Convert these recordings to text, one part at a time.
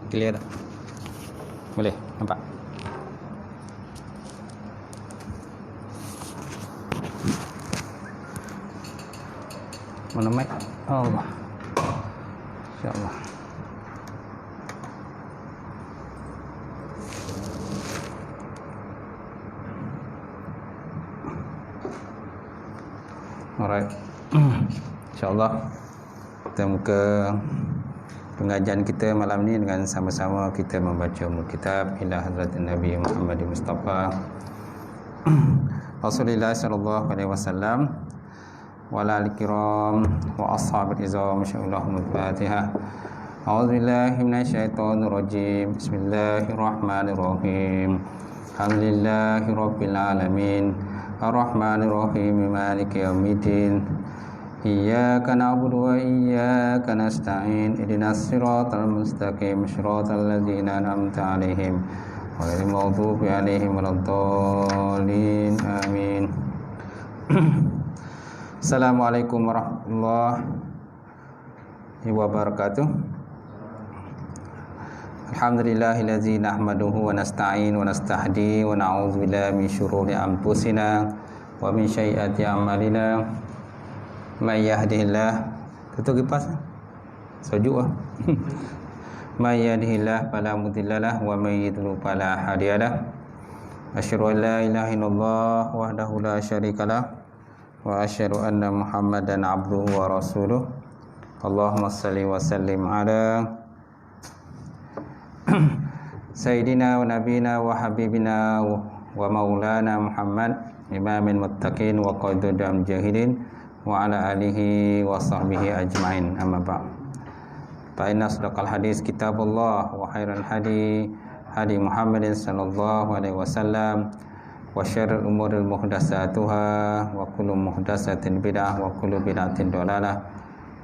Clear tak? Boleh nampak? Mana mic? Allah. InsyaAllah. Alright. InsyaAllah kita muka pengajian kita malam ni dengan sama-sama kita membaca kitab ila Hazrat Nabi Muhammad Mustafa Rasulullah sallallahu alaihi wasallam wa ala al-kiram wa ashabil izam insyaallah. Al-Fatihah. A'udzubillahi minasyaitonir rajim. Bismillahirrahmanirrahim. Alhamdulillahi rabbil alamin. Ar-Rahmanir Rahim. Maliki yaumiddin. Iyyaka na'budu wa iyyaka nasta'in. Ihdinas siratal mustaqim. Siratal ladzina an'amta 'alaihim ghairil maghdubi 'alaihim waladdallin. Amin. Assalamualaikum warahmatullahi wabarakatuh. Alhamdulillahillazi nahmaduhu wa nasta'in wa nastahdi wa na'udzu billahi min syururi anfusina wa min sayyiati a'malina. May yahdihillah, tutup kipas sejuk ah. May yahdihillah fala mudhillalah wa may yudlil fala hadiyalah. Asyhadu an la ilaha illallah wahdahu la syarikalah wa asyhadu anna Muhammadan abduhu wa rasuluh. Allahumma shalli wa sallim ala sayyidina wa nabiyina wa habibina wa maulana Muhammad imamil muttaqin wa qaidul mujahidin wa ala alihi wa sahbihi ajma'in. Amma ba'd. Fa inna sadaqal hadis kitabullah wa khairal hadi hadi Muhammadin sallallahu alaihi wasallam wa syarrul umuril muhdatsatuha wa kullu muhdatsatin bid'ah wa kullu bid'atin dhalalah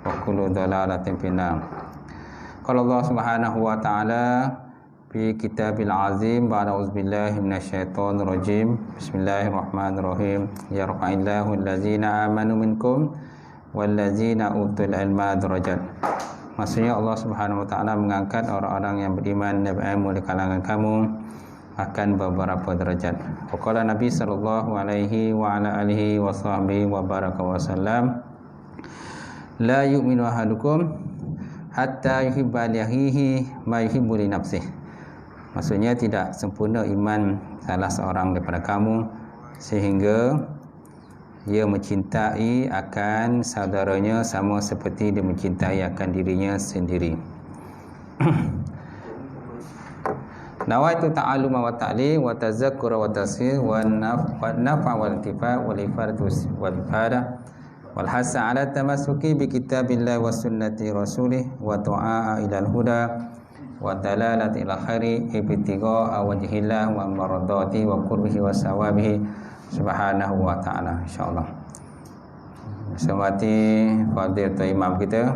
wa kullu dhalalatin finnar. Qala Allah Subhanahu wa ta'ala fi kitabil azim ba'da auzubillahi minasyaitonir rajim. Bismillahirrahmanirrahim. Yarfa'illahu allazina amanu minkum wallazina utul ilma darajat. Maksudnya Allah Subhanahu wa ta'ala mengangkat orang-orang yang beriman dan berilmu di kalangan kamu akan beberapa derajat. Qala Nabi sallallahu alaihi wa ala alihi wa sahbihi wa baraka wa sallam. La yu'minu ahadukum hatta yuhibba li akhihi ma yuhibbu li nafsihi. Maksudnya tidak sempurna iman salah seorang daripada kamu sehingga ia mencintai akan saudaranya sama seperti dia mencintai akan dirinya sendiri. Nawaitu ta'alluma wa ta'lim wa tazakkura wa tasfih wa nafa wal intifa wal ifadatu wal ifada wal hasa ala tamassuki bi kitabillahi wa sunnati rasulih wa du'a ila al-huda wa dalalati ila khairi ibtigha wajhillah wa maradati wa qurbihi wa sawabihi subhanahu wa ta'ala. InsyaAllah. Semati Fadil Tuan Imam kita,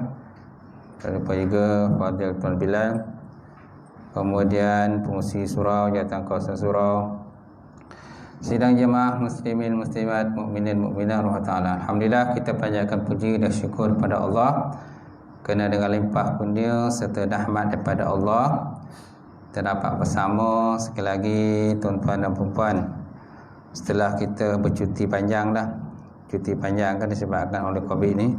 terlepas juga Fadil Tuan Bilal, kemudian pengurusi surau, jawatan kawasan surau, sidang jemaah muslimin muslimat, mukminin mukminat Allah Ta'ala. Alhamdulillah, kita panjatkan puji dan syukur kepada Allah kerana dengan limpah kurnia serta rahmat daripada Allah kita dapat bersama sekali lagi tuan-tuan dan puan-puan setelah kita bercuti panjang dah. Cuti panjang kan disebabkan oleh Covid ni,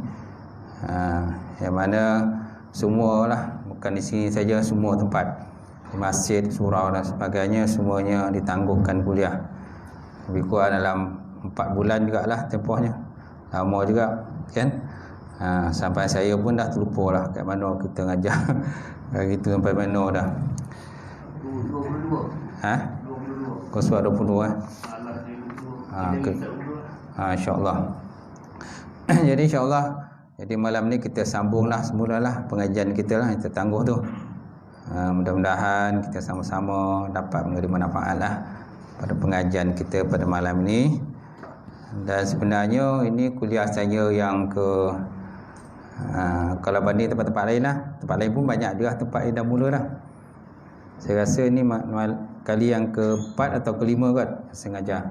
yang mana semua lah, bukan di sini saja, semua tempat, masjid, surau dan sebagainya, semuanya ditangguhkan kuliah. Lebih kurang dalam 4 bulan jugalah tempohnya, lama juga kan. Sampai saya pun dah terlupa lah kat mana kita ngajar. Gitu sampai mana dah. 22. Kursus 22 InsyaAllah. Jadi insyaAllah, jadi malam ni kita sambunglah semulalah pengajian kita lah, kita tangguh tu. Mudah-mudahan kita sama-sama dapat menerima manfaat lah pada pengajian kita pada malam ni. Dan sebenarnya ini kuliah saya yang kalau banding tempat-tempat lain lah, tempat lain pun banyak juga tempat yang dah mula dah. Saya rasa ini kali yang keempat atau kelima kot saya ngajar.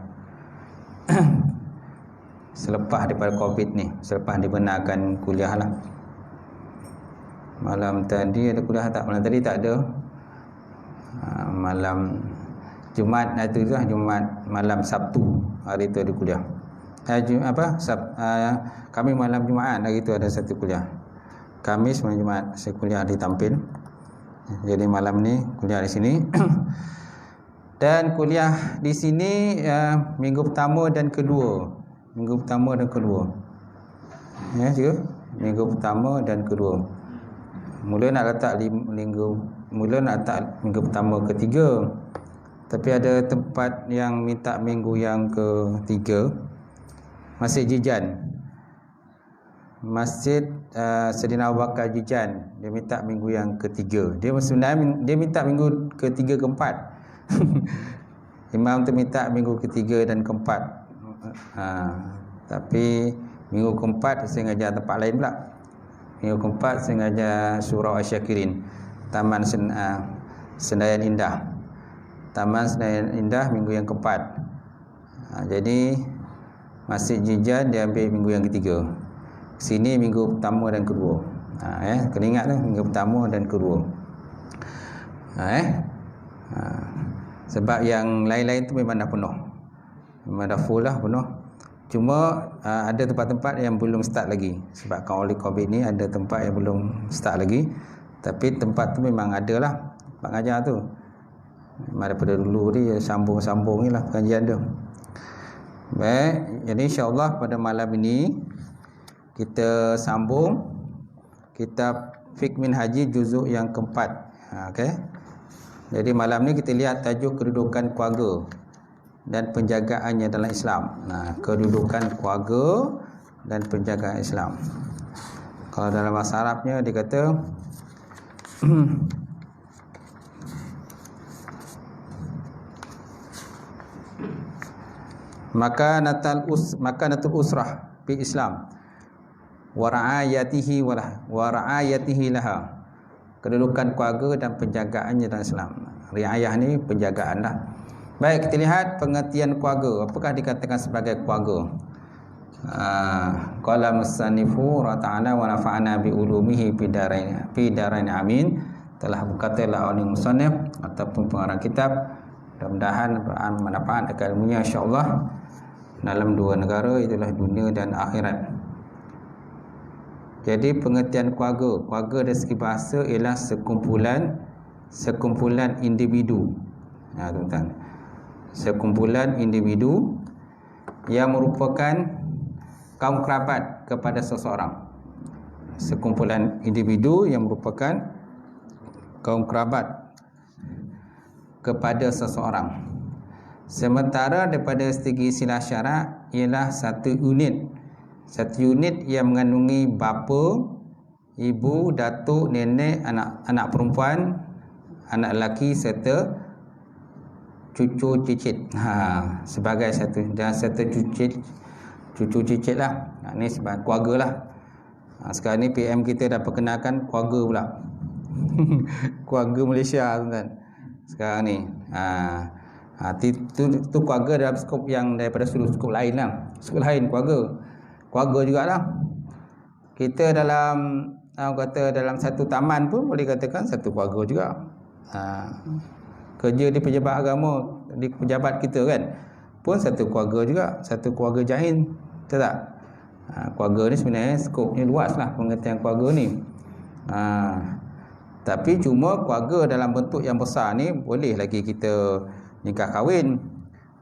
Selepas daripada Covid ni, selepas dibenarkan kuliah lah. Malam tadi ada kuliah tak? Malam tadi tak ada. Malam Jumaat itu lah, Jumaat malam Sabtu hari itu ada kuliah. Kami malam Jumaat hari itu ada satu kuliah. Khamis malam Jumaat saya kuliah di Tampin. Jadi malam ni kuliah di sini. Dan kuliah di sini minggu pertama dan kedua. Minggu pertama dan kedua. Ya, juga minggu pertama dan kedua. Mula nak letak minggu pertama ketiga. Tapi ada tempat yang minta minggu yang ketiga. Masjid Jijan. Masjid Saidina Abu Bakar Jijan, dia minta minggu yang ketiga. Dia sebenarnya dia minta minggu ketiga keempat. Imam tu minta minggu ketiga dan keempat. Tapi minggu keempat saya ngajar tempat lain pula. Minggu keempat saya ngajar Surau Asyakirin, Taman Senayan Indah. Taman Senayan Indah minggu yang keempat. Jadi Masjid Jijan dia ambil minggu yang ketiga. Sini minggu pertama dan kedua. Kena ingat tu, minggu pertama dan kedua. Sebab yang lain-lain tu memang dah penuh. Memang dah full lah, penuh. Cuma ada tempat-tempat yang belum start lagi. Sebabkan oleh COVID ni ada tempat yang belum start lagi. Tapi tempat tu memang ada lah, tempat ngajar tu. Memang daripada dulu ni sambung-sambung ni lah pengajian tu. Baik, jadi insyaAllah pada malam ini kita sambung kitab Fiqh Minhaji juzuk yang keempat. Okey. Jadi malam ni kita lihat tajuk kedudukan keluarga dan penjagaannya dalam Islam. Kedudukan keluarga dan penjagaan Islam. Kalau dalam bahasa Arabnya dia kata maka natul usrah fi Islam wa ra'ayatihi laha. Kedudukan keluarga dan penjagaannya dalam Islam. Riayah ni penjagaan lah. Baik, kita lihat pengertian keluarga. Apakah dikatakan sebagai keluarga? Qala musannifu ta'ala wa nafa'ana bi ulumihi fi darain amin. Telah berkata oleh musannif ataupun pengarang kitab, mudah-mudahan bermanfaat akan ilmunya insya-Allah dalam dua negara, itulah dunia dan akhirat. Jadi pengertian keluarga dari segi bahasa ialah sekumpulan individu. Tuan-tuan. Sekumpulan individu yang merupakan kaum kerabat kepada seseorang. Sekumpulan individu yang merupakan kaum kerabat kepada seseorang. Sementara daripada segi istilah syarak ialah satu unit yang mengandungi bapa, ibu, datuk, nenek, anak perempuan, anak lelaki serta cucu cicit. Sebagai satu dan serta cucu cicit lah. Ni sebagai keluarga lah. Sekarang ni PM kita dah perkenalkan keluarga pula. Keluarga Malaysia, tuan-tuan. Sekarang ni itu keluarga dalam skop yang daripada sudut skop lain lah. Skop lain keluarga jugalah. Kita dalam dalam satu taman pun boleh katakan satu keluarga juga. Kerja di pejabat agama, di pejabat kita kan pun satu keluarga juga, satu keluarga jahin. Betul tak? Keluarga ni sebenarnya skopnya luas lah pengertian keluarga ni. Tapi cuma keluarga dalam bentuk yang besar ni boleh lagi kita nikah kahwin.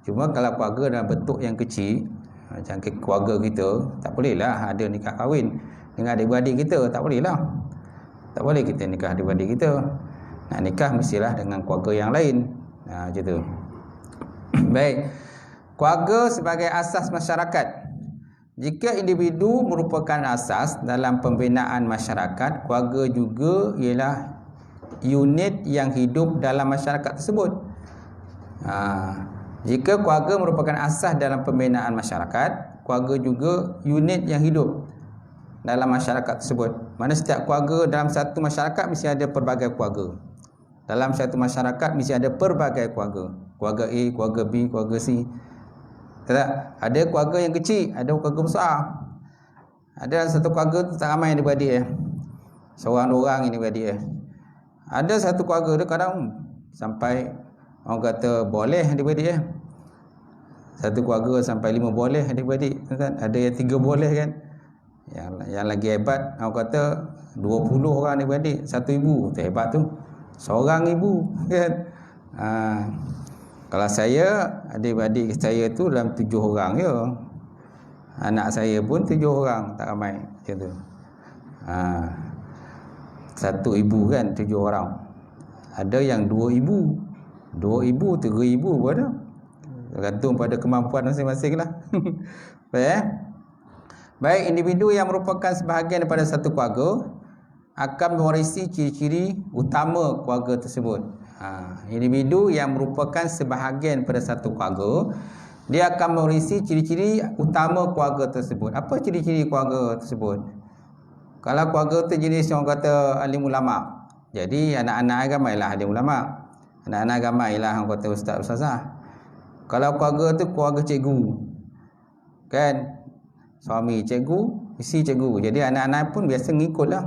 Cuma kalau keluarga dalam bentuk yang kecil, macam keluarga kita, tak bolehlah ada nikah kahwin dengan adik-beradik kita, tak bolehlah. Tak boleh kita nikah adik-beradik kita. Nak nikah mestilah dengan keluarga yang lain. Macam tu. Baik. Keluarga sebagai asas masyarakat. Jika individu merupakan asas dalam pembinaan masyarakat, keluarga juga ialah unit yang hidup dalam masyarakat tersebut. Jika keluarga merupakan asas dalam pembinaan masyarakat, keluarga juga unit yang hidup dalam masyarakat tersebut. Mana setiap keluarga dalam satu masyarakat mesti ada pelbagai keluarga. Dalam satu masyarakat mesti ada pelbagai keluarga. Keluarga A, keluarga B, keluarga C. Tak? Ada keluarga yang kecil, ada keluarga besar. Ada satu keluarga tu tak ramai adik-beradik. Seorang dua orang ini beradik. Ada satu keluarga tu kadang sampai orang kata boleh adik-beradik ya. Satu keluarga sampai 5 boleh adik-beradik kan. Ada yang 3 boleh kan. Yang lagi hebat orang kata 20 orang adik-beradik, satu ibu. Tu hebat tu. Seorang ibu kan. Kalau saya, adik-beradik saya tu dalam 7 orang je. Anak saya pun 7 orang, tak ramai macam tu. Satu ibu kan 7 orang. Ada yang 2 ibu. 2 ibu, 3 ibu pun ada. Tergantung pada kemampuan masing-masing lah. Baik, individu yang merupakan sebahagian daripada satu keluarga akan mewarisi ciri-ciri utama keluarga tersebut. Individu yang merupakan sebahagian pada satu keluarga, dia akan mewarisi ciri-ciri utama keluarga tersebut. Apa ciri-ciri keluarga tersebut? Kalau keluarga tu jenis orang kata alim ulama, jadi anak-anak agama ialah alim ulama. Anak-anak agama ialah orang kata ustaz-ustazah. Kalau keluarga tu keluarga cikgu, kan, suami cikgu, isteri cikgu, jadi anak-anak pun biasa ngikutlah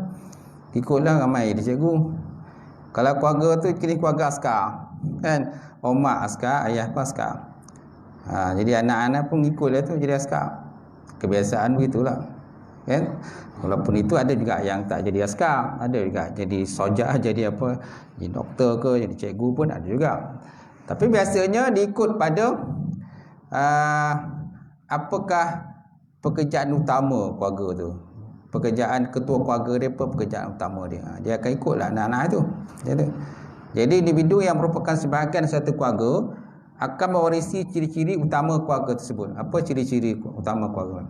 ramai dia cikgu. Kalau keluarga tu kini keluarga askar, kan, mak askar, ayah pun askar. Jadi anak-anak pun ngikutlah tu jadi askar. Kebiasaan begitulah, kan. Walaupun itu ada juga yang tak jadi askar, ada juga jadi soja, jadi apa, jadi doktor ke, jadi cikgu pun ada juga. Tapi biasanya diikut pada apakah pekerjaan utama keluarga tu. Pekerjaan ketua keluarga dia apa pekerjaan utama dia. Dia akan ikutlah anak-anak tu. Jadi individu yang merupakan sebahagian satu keluarga akan mewarisi ciri-ciri utama keluarga tersebut. Apa ciri-ciri utama keluarga?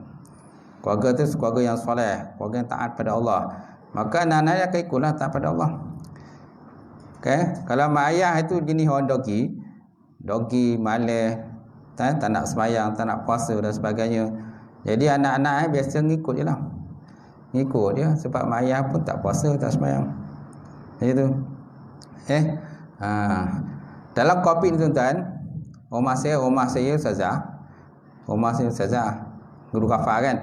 Keluarga tu keluarga yang soleh, keluarga yang taat pada Allah. Maka anak-anak akan ikutlah taat pada Allah. Okay? Kalau mak ayah itu jenis orang dogi, malas, tak nak sembahyang, tak nak puasa dan sebagainya. Jadi anak-anak biasa ngikut je lah. Ngikut dia sebab mak ayah pun tak puasa, tak sembahyang. Macam tu. Dalam COVID ni tuan-tuan, rumah saya ustazah. Rumah saya ustazah, guru kafar kan.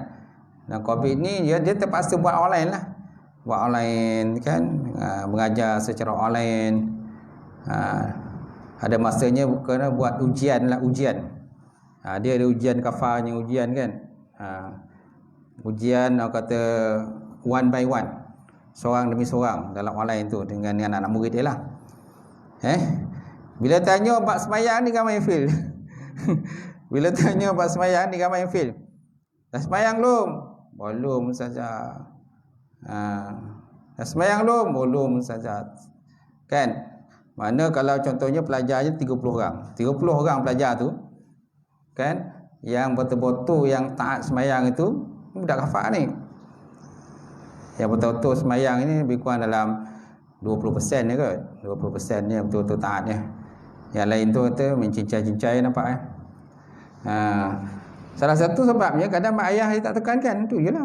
Dan COVID ni dia terpaksa buat online lah. Buat online kan, mengajar secara online. Ada masanya kena buat ujian. Dia ada ujian kafarnya, ujian kan. Ujian orang kata one by one, seorang demi seorang dalam online tu dengan anak-anak murid dia lah. Bila tanya bab sembahyang ni ramai yang fail. Bila tanya bab sembahyang ni ramai yang fail. Dah sembahyang belum? Belum saja. Dah sembahyang belum saja. Kan? Mana kalau contohnya pelajarnya 30 orang. 30 orang pelajar tu, kan, yang betul-betul yang taat sembahyang itu budak kafar ni. Yang betul-betul sembahyang ini lebih kurang dalam 20% ni kot. 20% ni yang betul-betul taatnya. Yang lain tu kata mencincai-cincai nampak salah satu sebabnya kadang mak ayah tak tekankan, tu je lah.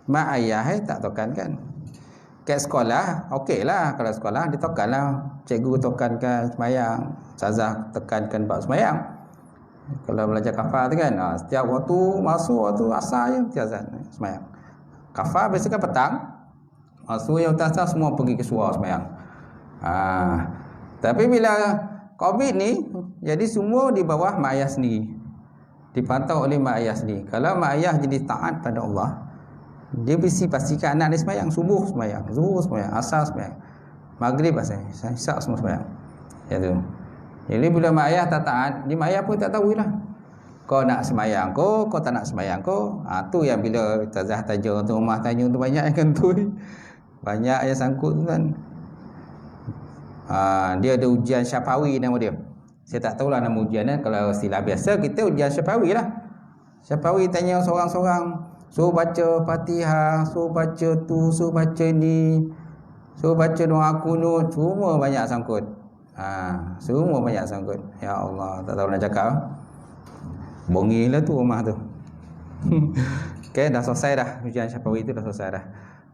Mak ayah tak tekankan. Kat sekolah, okey lah. Kalau sekolah ditekanlah, cikgu tekankan sembahyang, ustazah tekankan bab sembahyang. Kalau belajar kafar tu kan, setiap waktu masuk waktu asar je mesti azan sembahyang. Kafar biasa kan petang, masuk yang asar semua pergi ke surau sembahyang. Tapi bila COVID ni, jadi semua di bawah mak ayah sendiri, dipantau oleh mak ayah sendiri. Kalau mak ayah jadi taat pada Allah, dia mesti pastikan anak dia sembahyang, subuh sembahyang, zuhur sembahyang, asar sembahyang, maghrib asar, isyak semua sembahyang. Ya tu. Jadi bila mak ayah tak taat, dia mak ayah pun tak tahu lah. Kau nak sembahyang kau tak nak sembahyang kau. Tu yang bila ustazah tanya tu, rumah tanya tu banyak yang kentut. Banyak yang sangkut tu kan. Dia ada ujian syafawi nama dia. Saya tak tahulah nama ujiannya. Kalau istilah biasa kita ujian syafawi lah. Syafawi tanya seorang-seorang, suruh baca Fatihah, suruh baca tu, suruh baca ni, suruh baca doa kunut, semua banyak sangkut. Semua banyak sangkut. Ya Allah, tak tahu nak cakap. Bongi lah tu rumah tu. Okay, dah selesai dah ujian syafawi tu, dah selesai dah.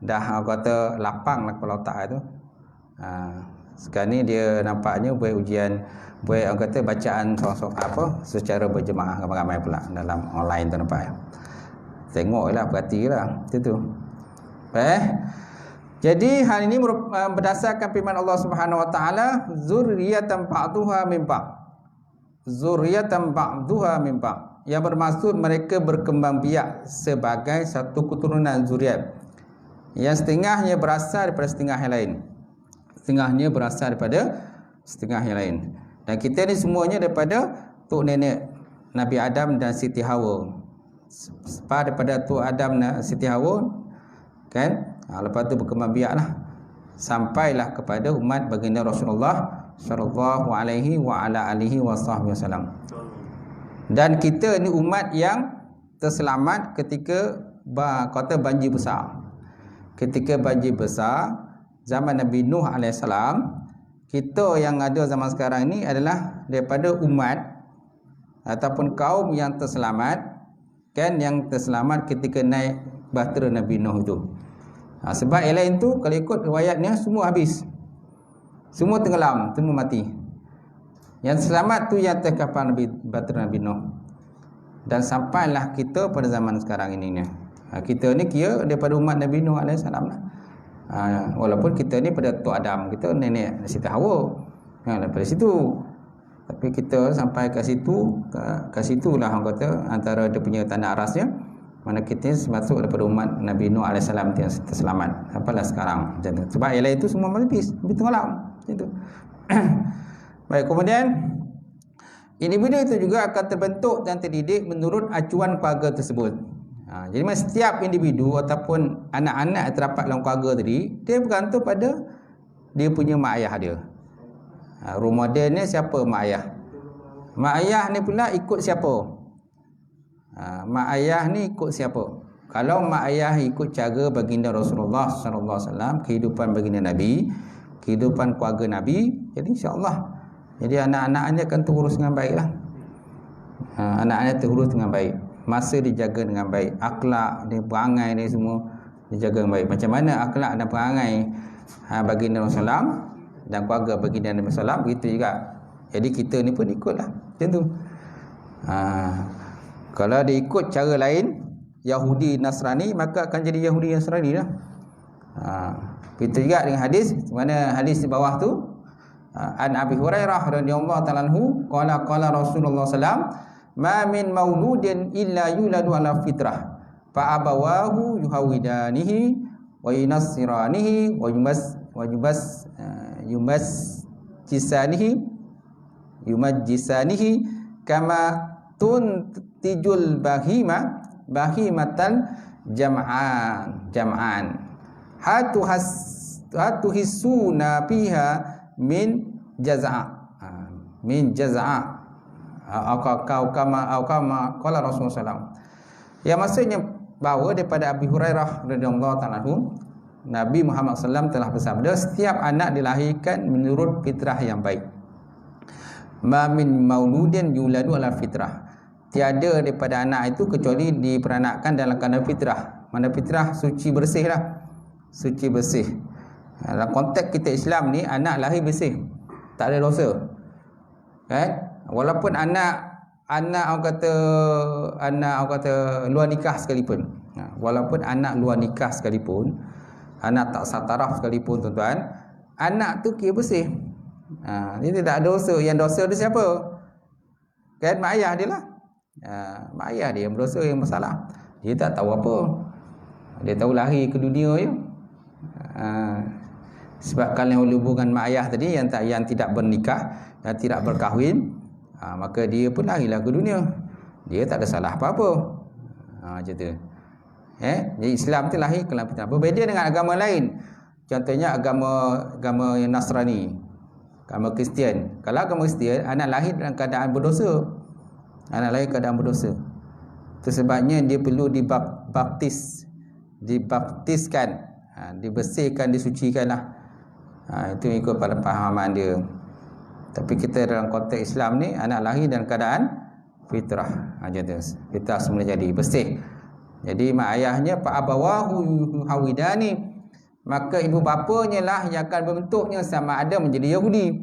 Dah aku kata lapang lah kepala otak tu. Sekarang ni dia nampaknya buat ujian, buat orang kata bacaan secara berjemaah ramai-ramai pula dalam online tu nampak. Tengoklah, perhatilah. Itu tu. Jadi hal ini berdasarkan firman Allah Subhanahu wa taala, zurriyatan ba'duha min ba'd. Zurriyatan ba'duha min ba'd. Yang bermaksud mereka berkembang biak sebagai satu keturunan zuriat. Yang setengahnya berasal daripada setengah yang lain. Setengahnya berasal daripada setengah yang lain. Dan kita ni semuanya daripada tok nenek Nabi Adam dan Siti Hawa. Sebab daripada tok Adam dan Siti Hawa, kan? Lepas tu berkembang biaklah sampailah kepada umat baginda Rasulullah sallallahu alaihi wa ala alihi wasallam. Dan kita ni umat yang terselamat ketika kata banjir besar. Ketika banjir besar zaman Nabi Nuh alaihissalam, kita yang ada zaman sekarang ni adalah daripada umat ataupun kaum yang terselamat, kan, yang terselamat ketika naik bahtera Nabi Nuh itu. Sebab yang lain tu kalau ikut riwayatnya semua habis. Semua tenggelam, semua mati. Yang selamat tu yang atas kapal bahtera Nabi Nuh. Dan sampailah kita pada zaman sekarang ini. Kita ni kira daripada umat Nabi Nuh AS lah. Walaupun kita ni pada tok Adam, kita nenek Siti Hawa. Daripada situ. Tapi kita sampai ke situ, ke situlah orang kata antara dia punya tanda arasnya, mana kita masuk daripada umat Nabi Nuh AS yang terselamat. Sampailah sekarang. Sebab yang lain itu semua habis tenggelam. Itu. Baik, kemudian individu itu juga akan terbentuk dan terdidik menurut acuan keluarga tersebut. Jadi setiap individu ataupun anak-anak yang terdapat dalam keluarga tadi, dia bergantung pada dia punya mak ayah dia. Role model ni siapa? Mak ayah. Mak ayah ni pula ikut siapa? Mak ayah ni ikut siapa? Kalau mak ayah ikut cara baginda Rasulullah sallallahu alaihi wasallam, kehidupan baginda Nabi, kehidupan keluarga Nabi, jadi insya-Allah jadi anak-anaknya akan terurus dengan baiklah. Anak-anaknya terurus dengan baik. Masa dijaga dengan baik, akhlak dia, perangai dia semua dijaga dengan baik. Macam mana akhlak dan perangai baginda Rasulullah dan keluarga baginda Nabi sallallahu, begitu juga. Jadi kita ni pun ikutlah macam tu. Kalau dia ikut cara lain, Yahudi Nasrani, maka akan jadi Yahudi Nasrani lah. Begitu juga dengan hadis, mana hadis di bawah tu, an Abi Hurairah radhiyallahu ta'ala anhu qala Rasulullah sallam, ma min mauludin illa yuladu ala fitrah fa abawahu yuhawidanihi wa yunassiranihi wa yumajjisanihi kama tuntijul bahimatan jam'an hatuhissuna fiha min jaza'a kama qala Rasulullah sallallahu. Yang maksudnya bahawa daripada Abi Hurairah radhiyallahu ta'ala anhu, Nabi Muhammad sallallahu telah bersabda, setiap anak dilahirkan menurut fitrah yang baik. Ma min mauludin yuladu ala fitrah. Tiada daripada anak itu kecuali diperanakkan dalam keadaan fitrah. Mana fitrah suci bersih lah. Suci bersih. Dalam konteks kita Islam ni, anak lahir bersih, tak ada dosa. Kan? Walaupun anak orang kata luar nikah sekalipun. Walaupun anak luar nikah sekalipun, anak tak sataraf sekalipun tuan-tuan, anak tu kira bersih. Dia tidak ada dosa. Yang dosa dia siapa? Kan mak ayah dia lah. Mak ayah dia yang berdosa, yang bersalah. Dia tak tahu apa. Dia tahu lahir ke dunia je. Sebab kalau hubungan mak ayah tadi yang tidak bernikah, yang tidak berkahwin, maka dia pun lahirlah ke dunia. Dia tak ada salah apa-apa. Macam tu. Jadi Islam tu lahir kelam fitrah. Berbeza dengan agama lain. Contohnya agama Nasrani, agama Kristian. Kalau agama Kristian, anak lahir dalam keadaan berdosa. Anak lahir keadaan berdosa. Itu sebabnya dia perlu dibaptiskan, dibersihkan, disucikanlah. Itu ikut pada pahaman dia. Tapi kita dalam konteks Islam ni, anak lahir dalam keadaan fitrah. Fitrah semula jadi bersih. Jadi mak ayahnya fa abawahu hawidani, maka ibu bapanya lah yang akan membentuknya sama ada menjadi Yahudi,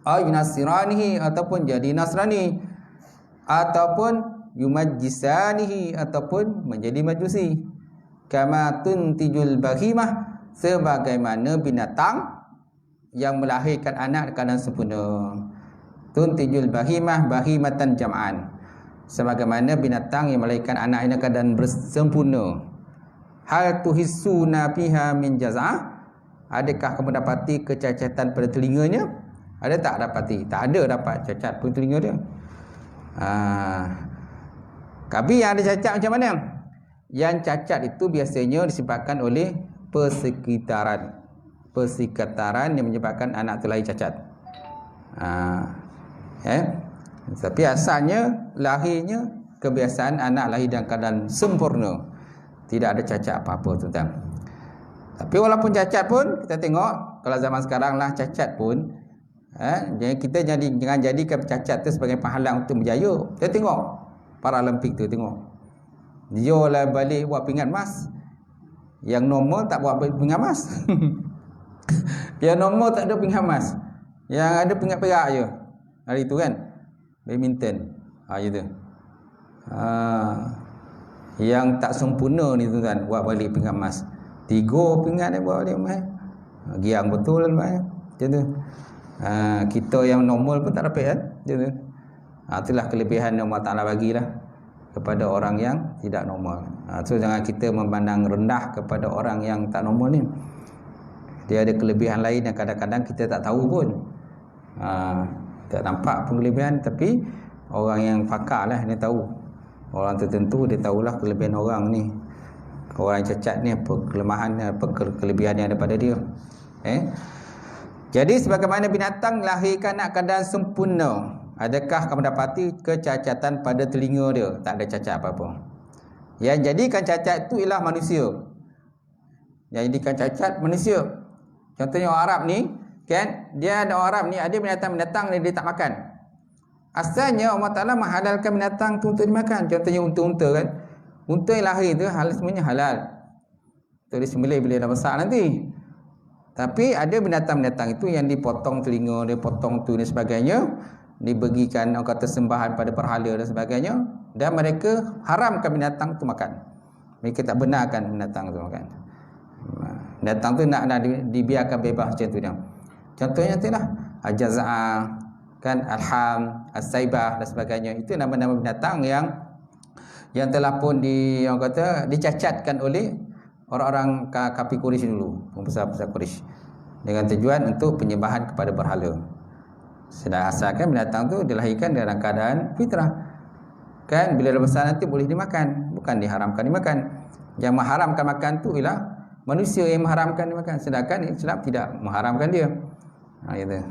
yunasiranihi ataupun jadi Nasrani, ataupun yumajjisanihi ataupun menjadi Majusi. Kama tuntijul bahimah, sebagaimana binatang yang melahirkan anak keadaan sempurna. Tuntijul bahimah bahimatan jam'an, sebagaimana binatang yang melahirkan anak ini keadaan bersempurna. Hal tuhissuna fiha min jaz'ah, adakah kamu dapati kecacatan pada telinganya? Ada tak dapati? Tak ada dapat cacat pada telinga dia. Tapi yang ada cacat macam mana? Yang cacat itu biasanya disebabkan oleh persekitaran yang menyebabkan anak tu lahir cacat. Tapi asalnya lahirnya kebiasaan anak lahir dalam keadaan sempurna, tidak ada cacat apa-apa, tuan-tuan. Tapi walaupun cacat pun kita tengok, kalau zaman sekarang lah cacat pun, jadi kita jangan jadikan cacat tu sebagai penghalang untuk berjaya. Kita tengok Paralimpik tu, tengok dia lah balik buat pingat emas, yang normal tak buat pingat emas. Yang normal tak ada pingat emas, yang ada pingat perak je hari tu kan, badminton gitu. Yang tak sempurna ni tuan-tuan buat balik pingat emas, 3 pingat dia buat balik emas, giang betul macam tu. Kita yang normal pun tak dapat kan, macam tu. Itulah kelebihan yang Allah Ta'ala bagilah kepada orang yang tidak normal. So jangan kita memandang rendah kepada orang yang tak normal ni. Dia ada kelebihan lain yang kadang-kadang kita tak tahu pun. Tak nampak pun kelebihan, tapi orang yang pakar lah dia tahu. Orang tertentu dia tahulah kelebihan orang ni. Orang yang cacat ni apa kelemahan, apa kelebihan yang ada pada dia. Jadi sebagaimana binatang lahirkan anak keadaan sempurna, adakah kamu dapati kecacatan pada telinga dia? Tak ada cacat apa-apa. Yang jadikan cacat itu ialah manusia. Yang jadikan cacat manusia. Contohnya orang Arab ni kan, dia ada orang Arab ni ada binatang-binatang dia tak makan. Asalnya Allah Ta'ala menghalalkan binatang tu untuk dimakan. Contohnya unta-unta kan. Unta yang lahir tu semuanya halal. Itu disembelih bila dah besar nanti. Tapi ada binatang-binatang itu yang dipotong telinga, dia potong tu dan sebagainya, dibagikan orang kata sembahan pada berhala dan sebagainya, dan mereka haramkan binatang tu makan. Mereka tak benarkan binatang tu makan. Binatang tu nak dibiarkan bebas macam tu dia. Contohnya itulah al-jaz'ah kan, al-ham, as-saibah dan sebagainya. Itu nama-nama binatang yang telah pun orang kata dicacatkan oleh orang-orang kafir Quraisy dulu, pembesar-pembesar Quraisy, dengan tujuan untuk penyembahan kepada berhala. Sedang asalkan binatang tu dilahirkan dalam keadaan fitrah. Kan bila dah besar nanti boleh dimakan, bukan diharamkan dimakan. Yang mengharamkan makan tu ialah manusia yang mengharamkan dimakan, sedangkan Islam tidak mengharamkan dia. Gitu.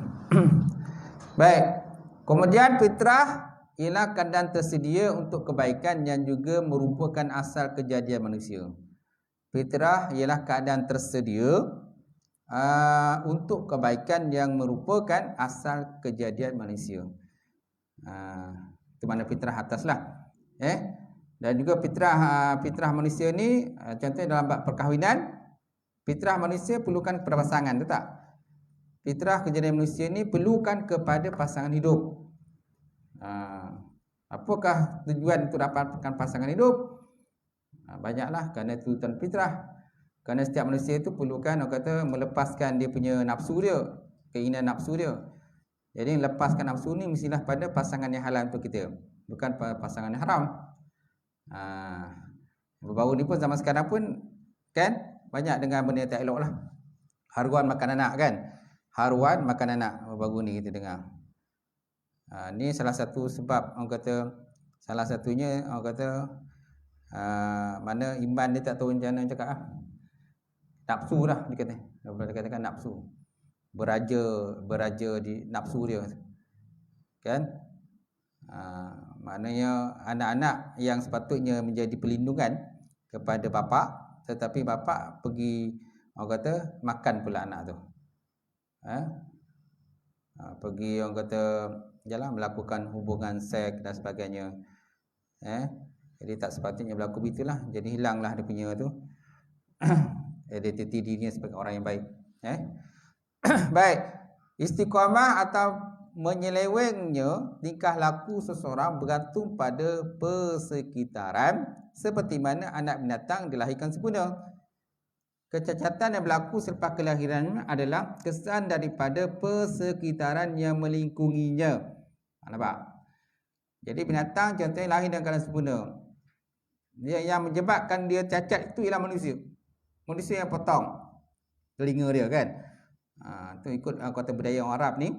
Baik. Kemudian fitrah ialah keadaan tersedia untuk kebaikan yang juga merupakan asal kejadian manusia. Fitrah ialah keadaan tersedia untuk kebaikan yang merupakan asal kejadian manusia. Itu mana fitrah ataslah. Dan juga fitrah manusia ni, contohnya dalam bab perkahwinan, fitrah manusia perlukan kepada pasangan, betul tak? Fitrah kejadian manusia ni perlukan kepada pasangan hidup. Apakah tujuan untuk dapatkan pasangan hidup? Banyaklah, kerana tuntutan fitrah. Kerana setiap manusia itu perlukan, orang kata, melepaskan dia punya nafsu dia, keinginan nafsu dia. Jadi lepaskan nafsu ni mestilah pada pasangan yang halal untuk kita, bukan pada pasangan yang haram. Baru ni pun zaman sekarang pun kan banyak dengan benda yang tak elok lah. Haruan makan anak kan, haruan makan anak, baru ni kita dengar. Ni salah satu sebab, orang kata, salah satunya orang kata mana iman dia tak tahu macam mana cakap nafsu lah dia kata. Dia katakan nafsu. Beraja di nafsu dia. Kan? Maknanya anak-anak yang sepatutnya menjadi pelindungan kepada bapa, tetapi bapa pergi, orang kata, makan pula anak tu. Pergi, orang kata, jalan melakukan hubungan seks dan sebagainya. Jadi tak sepatutnya berlaku begitulah. Jadi hilanglah dia punya tu identiti dirinya sebagai orang yang baik. Baik. Istiqamah atau menyelewengnya tingkah laku seseorang bergantung pada persekitaran, seperti mana anak binatang dilahirkan sempurna. Kecacatan yang berlaku selepas kelahirannya adalah kesan daripada persekitaran yang melingkunginya. Nampak? Jadi binatang contohnya lahir dalam keadaan sempurna. Dia yang menyebabkan dia cacat itu ialah manusia. Manusia yang potong telinga dia kan. Tu ikut kata budaya orang Arab ni.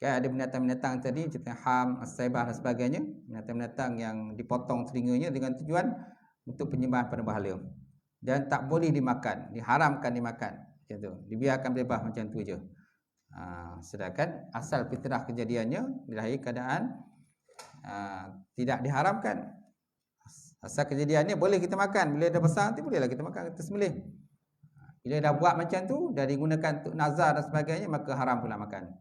Kan ada binatang-binatang tadi contohnya ham, as-saibah dan sebagainya, binatang-binatang yang dipotong telinganya dengan tujuan untuk penyembahan pada berhala. Dan tak boleh dimakan, diharamkan dimakan. Macam tu. Dibiarkan bebas macam tu je. Sedangkan asal fitrah kejadiannya dilahir keadaan tidak diharamkan. Asal kejadiannya boleh kita makan. Bila dah besar nanti bolehlah kita makan, kita sembelih. Bila dah buat macam tu, dah digunakan untuk nazar dan sebagainya, maka haram pula makan.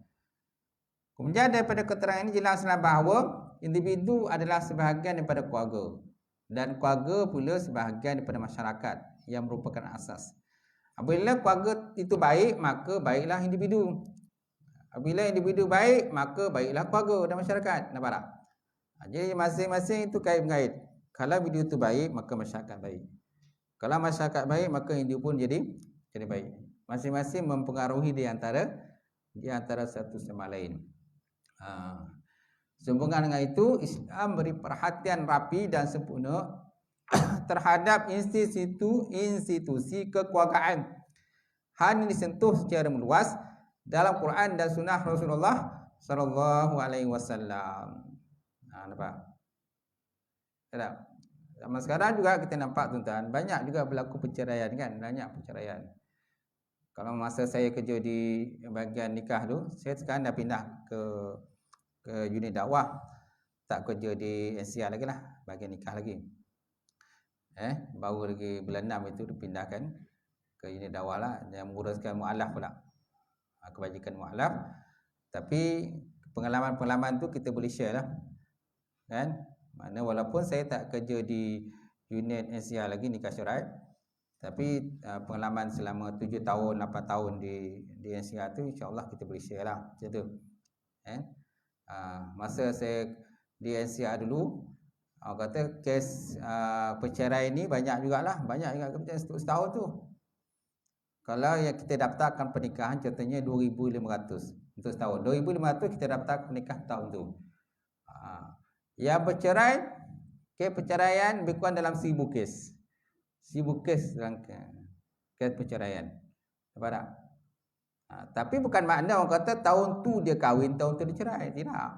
Kemudian daripada keterangan ini jelaslah bahawa individu adalah sebahagian daripada keluarga. Dan keluarga pula sebahagian daripada masyarakat yang merupakan asas. Apabila keluarga itu baik, maka baiklah individu. Apabila individu baik, maka baiklah keluarga dan masyarakat. Nampak tak? Jadi masing-masing itu kait-mengait. Kalau individu itu baik, maka masyarakat baik. Kalau masyarakat baik, maka individu pun jadi baik. Masing-masing mempengaruhi di antara satu sama lain. Sehubungan dengan itu, Islam beri perhatian rapi dan sempurna terhadap institusi kekeluargaan. Hal ini disentuh secara meluas dalam Quran dan Sunnah Rasulullah sallallahu alaihi wasallam. Nampak? Tak? Zaman sekarang juga kita nampak tuan-tuan, banyak juga berlaku perceraian kan, banyak perceraian. Kalau masa saya kerja di bahagian nikah tu, saya sekarang dah pindah ke unit dakwah, tak kerja di NCR lagi lah, bahagian nikah lagi. Baru lagi bulan 6 itu dipindahkan ke unit dakwah lah, yang menguruskan mu'alaf pula, kebajikan mu'alaf. Tapi pengalaman-pengalaman tu kita boleh share lah kan. Mana walaupun saya tak kerja di unit NCR lagi, nikah syariat, tapi pengalaman selama 7 tahun, 8 tahun di NCR tu, insyaAllah kita boleh share lah macam tu. Masa saya di NCR dulu, kata kes perceraian ni banyak jugalah, banyak juga setahun tu. Kalau yang kita daftarkan pernikahan contohnya 2,500 untuk setahun, 2,500 kita daftar pernikahan tahun tu. Yang bercerai, kes perceraian lebih kurang dalam 1,000 kes. 1,000 kes dalam kes perceraian. Nampak tak? Tapi bukan makna orang kata tahun tu dia kahwin, tahun tu dia cerai. Tidak.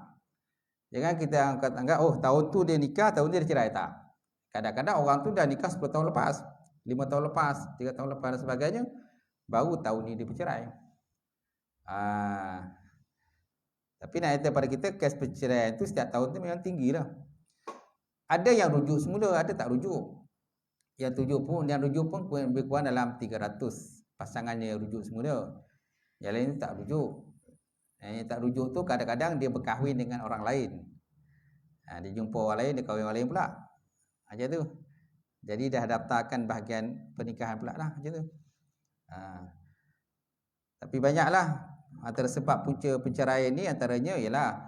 Jangan kita anggap tahun tu dia nikah, tahun dia cerai. Tak. Kadang-kadang orang tu dah nikah 10 tahun lepas, 5 tahun lepas, 3 tahun lepas dan sebagainya, baru tahun ni dia bercerai. Tapi nak kata pada kita, kes perceraian tu setiap tahun tu memang tinggi lah. Ada yang rujuk semula, ada tak rujuk. Yang rujuk pun lebih kurang dalam 300 pasangannya yang rujuk semula. Yang lain tak rujuk. Yang tak rujuk tu kadang-kadang dia berkahwin dengan orang lain. Dia jumpa orang lain, dia kahwin orang lain pula. Macam tu. Jadi dah daftarkan bahagian pernikahan pula lah macam tu. Tapi banyaklah antara sebab punca perceraian ni, antaranya ialah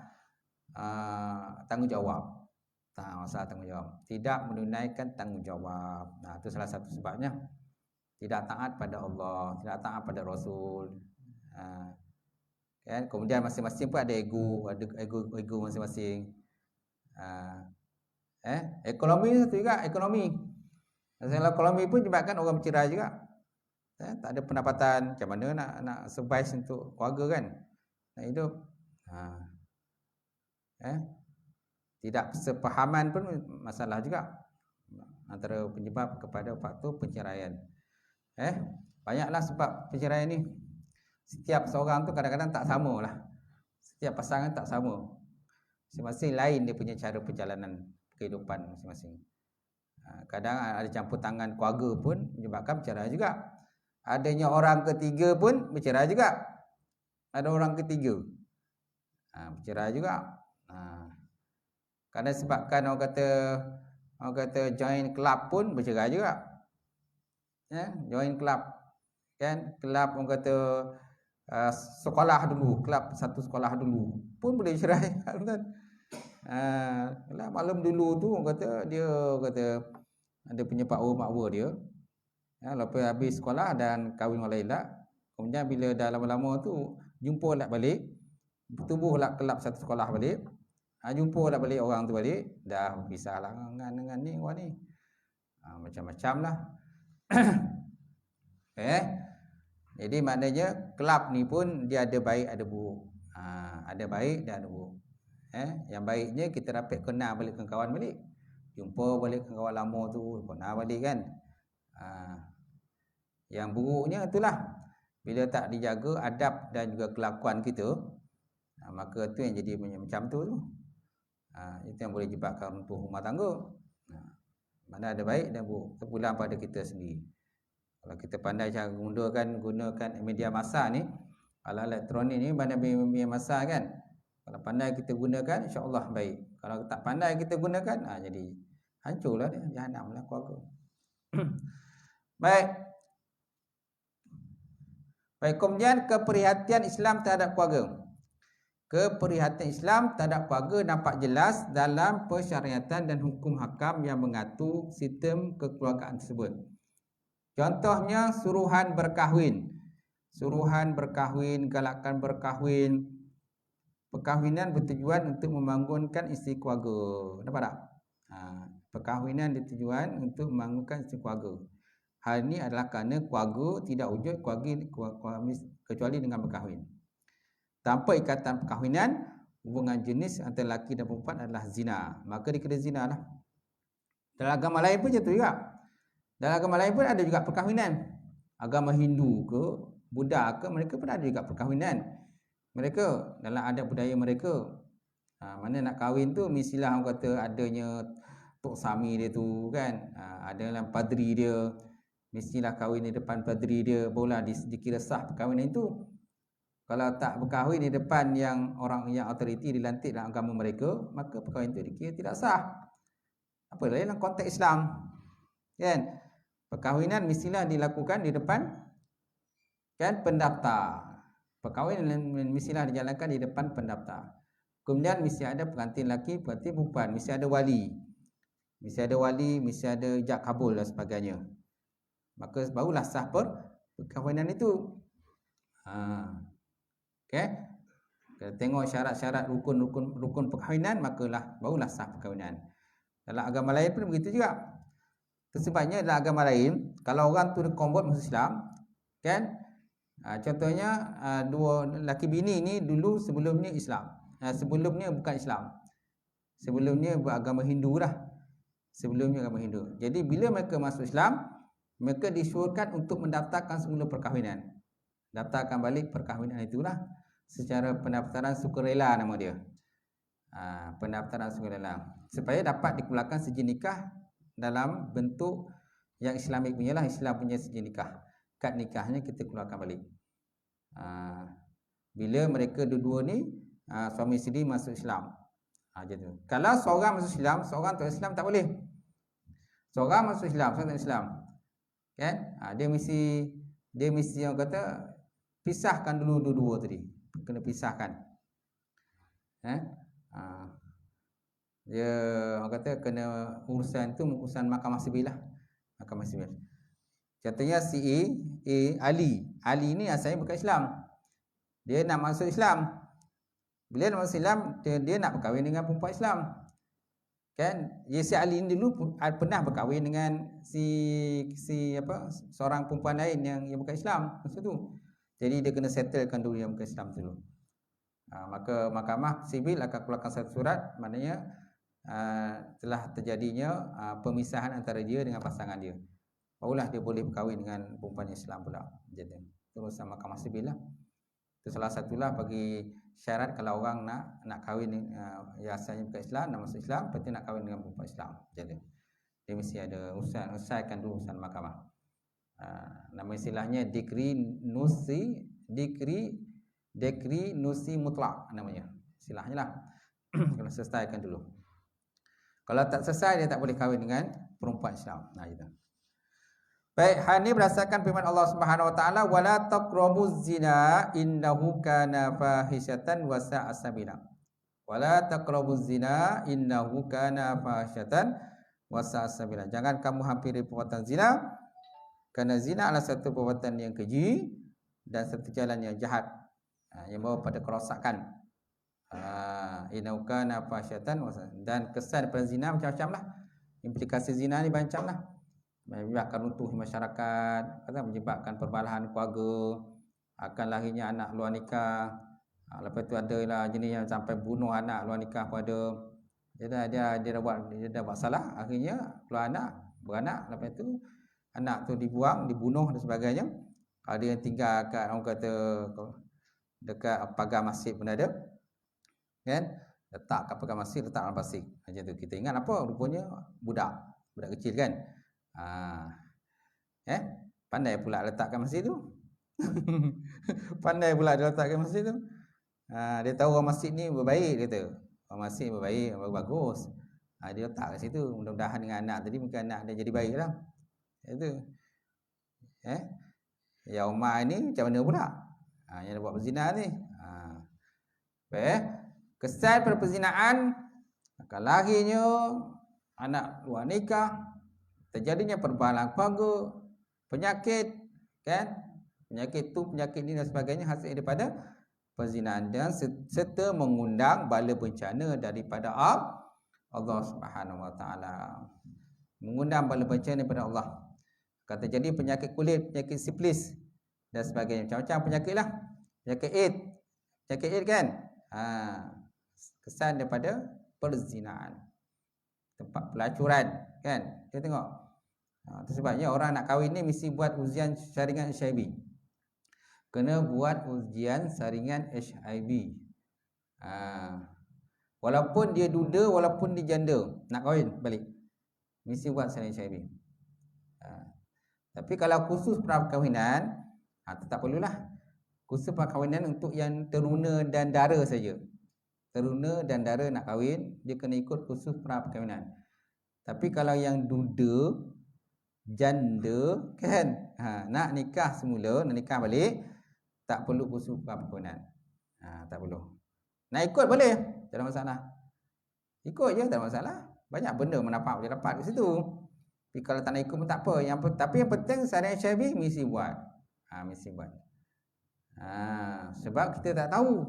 tanggungjawab. Masalah tanggungjawab. Tidak menunaikan tanggungjawab. Itu salah satu sebabnya. Tidak taat pada Allah, tidak taat pada Rasul. Kan? Kemudian masing-masing pun ada ego masing-masing. Ekonomi tu juga, ekonomi. Masalah ekonomi pun menyebabkan orang bercerai juga. Tak ada pendapatan, macam mana nak survive untuk keluarga kan, nak hidup. Tidak sepahaman pun masalah juga, antara penyebab kepada faktor perceraian. Banyaklah sebab perceraian ni. Setiap seorang tu kadang-kadang tak sama lah, setiap pasangan tak sama, masing-masing lain dia punya cara perjalanan kehidupan masing-masing. Kadang ada campur tangan keluarga pun menyebabkan bercerai juga. Adanya orang ketiga pun bercerai juga. Ada orang ketiga bercerai juga. Kerana sebabkan orang kata join club pun bercerai juga. Join club kan, club orang kata sekolah dulu, club satu sekolah dulu pun boleh cerai kan. Malam dulu tu orang kata dia ada punya makwa dia, Lepas habis sekolah dan kahwin orang lain lah. Kemudian bila dah lama-lama tu jumpa lah balik, bertubuh lah kelab satu sekolah balik. Jumpa lah balik orang tu balik, dah pisah lah dengan ni orang ni. Macam-macam lah. Jadi maknanya kelab ni pun dia ada baik ada buruk. Ada baik dan ada buruk. Yang baiknya kita dapat kenal balik dengan kawan balik. Jumpa balik dengan kawan lama tu, kenal balik kan. Yang buruknya itulah bila tak dijaga adab dan juga kelakuan kita, maka tu yang jadi macam tu. Itu yang boleh menyebabkan runtuh rumah tangga. Mana ada baik dan buruk, terpulang pada kita sendiri. Kalau kita pandai cara gunakan media massa ni, alat elektronik ni banyak media massa kan. Kalau pandai kita gunakan, insya-Allah baik. Kalau tak pandai kita gunakan, jadi hancurlah dia, jahanamlah keluarga. Baik, kemudian keperhatian Islam terhadap keluarga. Keperhatian Islam terhadap keluarga nampak jelas dalam persyariatan dan hukum hakam yang mengatur sistem kekeluargaan tersebut. Contohnya suruhan berkahwin. Suruhan berkahwin, galakan berkahwin. Perkahwinan bertujuan untuk membangunkan isteri keluarga. Nampak tak? Perkahwinan bertujuan untuk membangunkan isteri keluarga. Hal ini adalah kerana keluarga tidak wujud kecuali dengan berkahwin. Tanpa ikatan perkahwinan, hubungan jenis antara lelaki dan perempuan adalah zina. Maka dikira zina lah. Dalam agama lain pun macam tu juga. Dalam agama lain pun ada juga perkahwinan. Agama Hindu ke, Buddha ke, mereka pun ada juga perkahwinan. Mereka dalam adat budaya mereka, mana nak kahwin tu mestilah orang kata adanya tok sami dia tu kan, ada dalam padri dia, mestilah kahwin di depan padri dia, barulah dikira sah perkahwinan itu. Kalau tak berkahwin di depan yang orang yang autoriti dilantik dalam agama mereka, maka perkahwinan itu dikira tidak sah. Apa lagi dalam konteks Islam kan, perkahwinan mestilah dilakukan di depan kan pendaftar. Perkahwinan mestilah dijalankan di depan pendaftar. Kemudian mesti ada pengantin lelaki, pengantin perempuan, mesti ada wali. Mesti ada ijab kabul dan sebagainya. Maka barulah sah perkahwinan itu. Okey. Kita tengok syarat-syarat rukun perkahwinan, makalah barulah sah perkahwinan. Dalam agama lain pun begitu juga. Sebabnya dalam agama lain, kalau orang tu convert masuk Islam, kan? Contohnya dua laki bini ni dulu sebelumnya Islam. Sebelumnya bukan Islam. Sebelumnya beragama Hindu lah. Sebelumnya agama Hindu. Jadi bila mereka masuk Islam, mereka disuruhkan untuk mendaftarkan semula perkahwinan. Daftarkan balik perkahwinan itulah secara pendaftaran sukarela nama dia. Pendaftaran sukarela supaya dapat dikeluarkan sijil nikah dalam bentuk yang Islamik punya lah. Islam punya sijil nikah. Kad nikahnya kita keluarkan balik. Bila mereka dua-dua ni suami isteri masuk Islam. Gitu. Kalau seorang masuk Islam, seorang tak Islam tak boleh. Seorang masuk Islam, seorang tak Islam. Kan? Dia mesti yang kata pisahkan dulu dua-dua tadi. Kena pisahkan. Dia orang kata kena urusan tu urusan mahkamah sivil lah. Mahkamah sivil. Contohnya si Ali ni asalnya bukan Islam. Dia nak masuk Islam. Bila nak masuk Islam, dia nak berkahwin dengan perempuan Islam. Kan? Si Ali ni dulu pernah berkahwin dengan seorang perempuan lain yang bukan Islam masa tu. Jadi dia kena settlekan dulu yang bukan Islam dulu. Maka mahkamah sivil akan keluarkan satu surat, maknanya telah terjadinya pemisahan antara dia dengan pasangan dia. Barulah dia boleh berkahwin dengan perempuan Islam pula. Jadi terus sama mahkamah sivil lah. Itu salah satulah bagi syarat kalau orang nak kahwin yang asalnya bukan Islam, nak masuk Islam, lepas tu nak kahwin dengan perempuan Islam. Jadi dia mesti ada urusan urusan mahkamah. Nama istilahnya dekri nusi mutlak namanya. Istilahnya lah. Kena selesaikan dulu. Kalau tak selesai dia tak boleh kahwin dengan perempuan Islam. Gitu. Baik, hal ini berdasarkan firman Allah Subhanahu wa taala, wala taqrabuz zina innahu kana fahisyatan wa sa'a sabila. Wala taqrabuz zina innahu kana fahisyatan wa sa'a sabila. Jangan kamu hampiri perbuatan zina Kerana zina adalah satu perbuatan yang keji dan satu jalan yang jahat, yang membawa pada kerosakan. Inauka fasyatan, dan kesan daripada zina macam-macam lah. Implikasi zina ni macam lah, menyebabkan runtuh masyarakat, menyebabkan perbalahan keluarga, akan lahirnya anak luar nikah. Lepas tu ada lah jenis yang sampai bunuh anak luar nikah pun ada. Dia dah buat salah, akhirnya keluar beranak, lepas tu anak tu dibuang, dibunuh dan sebagainya. Ada yang tinggal kat, orang kata, dekat pagar masjid pun ada, kan? Letak kat pagar masjid, letak dalam pasir. Macam tu. Kita ingat apa? Rupanya budak kecil kan. Pandai pula letakkan masjid tu. Pandai pula dia letakkan masjid tu. Dia tahu orang masjid ni berbaik, kata. Orang masjid berbaik, bagus. Dia letak kat situ. Mudah-mudahan dengan anak tadi mungkin anak dia jadi baik lah. Itu. Ya Umar ni macam mana pula? Yang dia buat berzina ni. Kesan pada perzinaan akan lahirnya anak luar nikah, terjadinya perbalahan keluarga, penyakit, kan? Penyakit ni dan sebagainya hasil daripada perzinaan, dan serta mengundang bala bencana daripada Allah Subhanahu Wa Taala. Mengundang bala bencana daripada Allah. Akan terjadi penyakit kulit, penyakit siflis dan sebagainya. Macam-macam penyakit lah. Penyakit AIDS kan? Kesan daripada perzinaan, tempat pelacuran, kan? Kita tengok. Itu sebabnya orang nak kahwin ni mesti buat ujian saringan HIV. Kena buat ujian saringan HIV. Walaupun dia duda, walaupun dia janda, nak kahwin balik, mesti buat saringan HIV. Tapi kalau khusus perkahwinan, tak perlulah. Khusus perkahwinan untuk yang teruna dan dara saja. Teruna dan dara nak kahwin, dia kena ikut khusus perkahwinan. Tapi kalau yang duda, janda, kan, nak nikah semula, nak nikah balik, tak perlu khusus perkahwinan. Tak perlu. Nak ikut boleh, tak ada masalah. Ikut je, tak ada masalah. Banyak benda mendapat boleh dapat di situ. Tapi kalau tak nak ikut pun tak apa. Tapi yang penting saringan HIV mesti buat. Mesti buat. Sebab kita tak tahu,